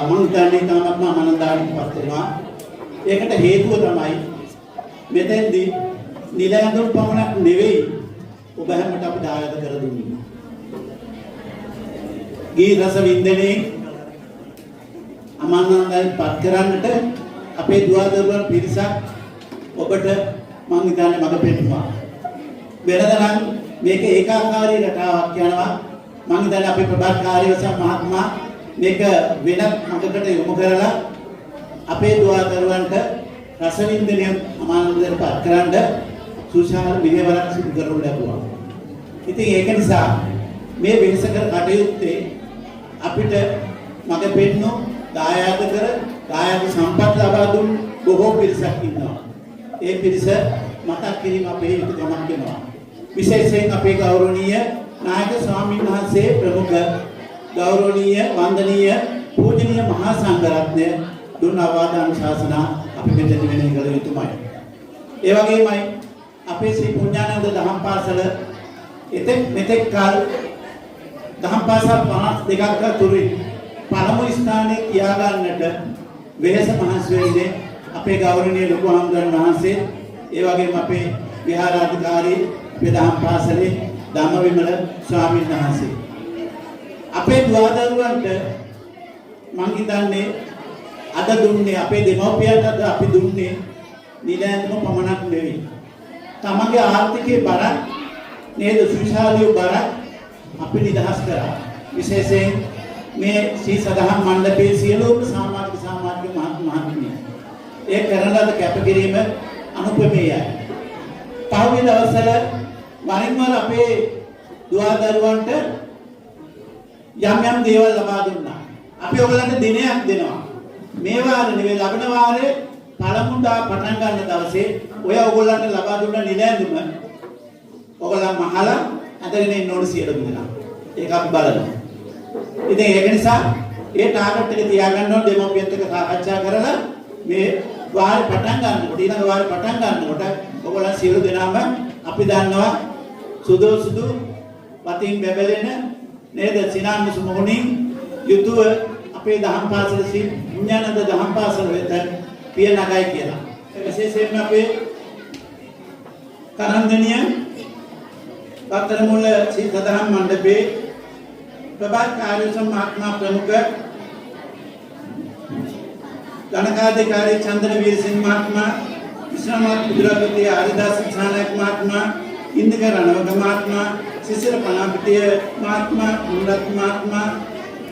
මම හිතන්නේ තාමත්ම ආනන්දාවටපත් වෙනවා. ඒකට හේතුව තමයි මෙතෙන්දී නිල ඇඳුම් පමණක් නෙවෙයි ඔබ හැමෝට අපි දායක කර දුන්නේ. ගී රස වින්දනයේ අමානන්දයන්පත් කරන්නට අපේ දුවදරුවන් පිරිසක් ඔබට මම හිතන්නේ මඟ පෙන්වුවා. වෙනදනම් මේක ඒකාකාරී රටාවක් යනවා. මම හිතන්නේ අපේ ප්‍රබාකාරී වසම් මහත්මයා මේක වෙනත් මඟකට යොමු කරලා අපේ දුවදරුවන්ට රසවින්දනය අමානන්දයන්පත් කරන්න සුශාල මෙහෙවරක් සිදු කරනු ලැබුවා. ඉතින් ඒක නිසා මේ වෙනසකර කටයුත්තේ අපිට මඟ පෙන්වු දායාද කර දායාද සම්පත් ලබා දුන් බොහෝ පිරිසක් ඉන්නවා. ඒ පිරිස මතක් කිරීම අපේ යුතුකමක් වෙනවා. විශේෂයෙන් අපේ ගෞරවනීය නායක ස්වාමීන් වහන්සේ ප්‍රමුඛ ගෞරවනීය වන්දනීය පූජනීය මහා සංඝරත්නය දුන් අවවාදන ශාසනා අපි මෙතන වෙන කළ යුතුමයි. ඒ වගේමයි අපේ ශ්‍රී පුණ්‍යානන්ද දහම් පාසල මෙතෙක් කාල දහම් පාසල් 52ක් අතුරින් පළමු ස්ථානයේ කියා ගන්නට වෙහෙස මහන්සි වෙන්නේ අපේ ගෞරවනීය ලොකු හාමුදුරන් වහන්සේ, ඒ වගේම අපේ විහාරාධිකාරී අපේ දහම් පාසලේ ධම්මවිමල ස්වාමීන් වහන්සේ අපේ දුවදරුවන්ට මං හිතන්නේ අද දුන්නේ අපේ දෙමව්පියන්ට අපි දුන්නේ නිලැඳුම පමණක් නෙවෙයි. තමගේ ආර්ථිකයේ බරක් නේද සුවිශාලී බරක් අපි නිදහස් කරා. විශේෂයෙන් මේ ශ්‍රී සදහම් මණ්ඩපයේ සියලුම සමාජික මහත්මිය ඒ කරන ලද කැපකිරීම අනුපමේයයි. පහුගිය දවස්වල වරින් වර අපේ දුවදරුවන්ට යම් දේවල් ලබා දුන්නා. අපි ඔයගලන්ට දිනයක් දෙනවා. මේ වාරේ නෙවෙයි ලබන වාරේ පළමුදා පටන් ගන්න දවසේ ඔය ඔයගලන්ට ලබා දුන්න නිලැඳුම ඔයගලන් මහලා අදගෙන ඉන්න ඕන සියලු දෙනා. ඒක අපි බලනවා. ඉතින් ඒක නිසා ඒ ටාගට් එක තියාගන්න ඕන දෙමව්පියත් එක්ක සාකච්ඡා කරලා මේ වාරේ පටන් ගන්නකොට ඊළඟ වාරේ පටන් ගන්නකොට ඔයගලන් සියලු දෙනාම අපි දන්නවා සුදු වතින් බැබලෙන නේද සිනාමු සුමුණින් යුතුව අපේ දහම් පාසල ශ්‍රී විඥානන්ද දහම් පාසල වෙත පිය නගයි කියලා. විශේෂයෙන්ම අපේ කරන්දනිය පතරමුල්ල ශ්‍රී සදහම් මණ්ඩපේ ප්‍රභාත් කාර්යසම් මහත්මයා ප්‍රමුඛ ගණකාධිකාරී චන්දන වීරසිංහ මහත්මයා විශ්‍රාමත් බුදුරගති ආරිදාස සානායක මහත්මයා ඉන්දික රණවක මහත්මයා සිසිර පනාපිටිය මහත්මයා මුණත් මහත්මයා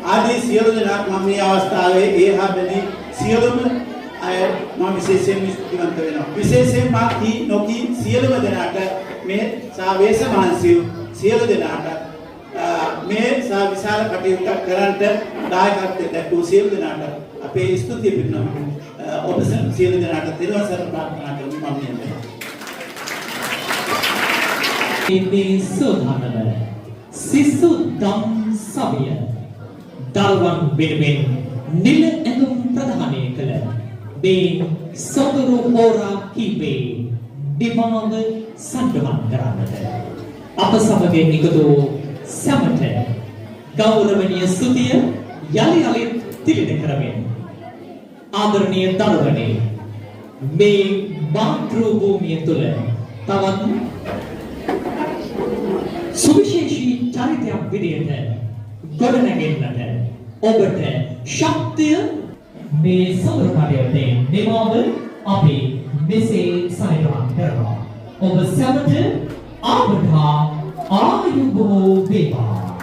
ආදී සියලු දෙනා මම මේ අවස්ථාවේ ඒ හබෙනි සියලුම අය මම විශේෂයෙන් ස්තුතිවන්ත වෙනවා. විශේෂයෙන් මාකි නොකි සියලුම දෙනාට මේ සාවේශ මහන්සිය සියලු දෙනාට මේ විශාල කටයුත්තක් කරන්නට දායකත්වයෙන් දැක්වූ සියලු දෙනාට අපේ ස්තුතිය පිරිනමනවා. ඔබ සියලු දෙනාට තිරුවන් සරණ ප්‍රාර්ථනා කරමු මම කියන්නේ. ඉන්නේ සෝදානම සිසු දම් සභය දරුවන් වෙනුවෙන් නිල ඇඳුම් ප්‍රදානය කළ මේ සොඳුරු හෝරා කීපේ දිමාව සම්පූර්ණ කරන්නට අප සමග එකතු සමට ගෞරවනීය ස්තුතිය යලි තිළින කරමින් ආදරණීය දරුවනේ මේ මාතෘ භූමිය තුළ තවත් සුවිශේෂී චරිතයක් විදිහට ගොඩනැගෙන්නට ඔබට ශක්තිය මේ සමරපඩයේ නිමාව අපි මෙසේ සනිටුහන් කරනවා. ඔබ සැමට ආයුබෝවන් වේවා.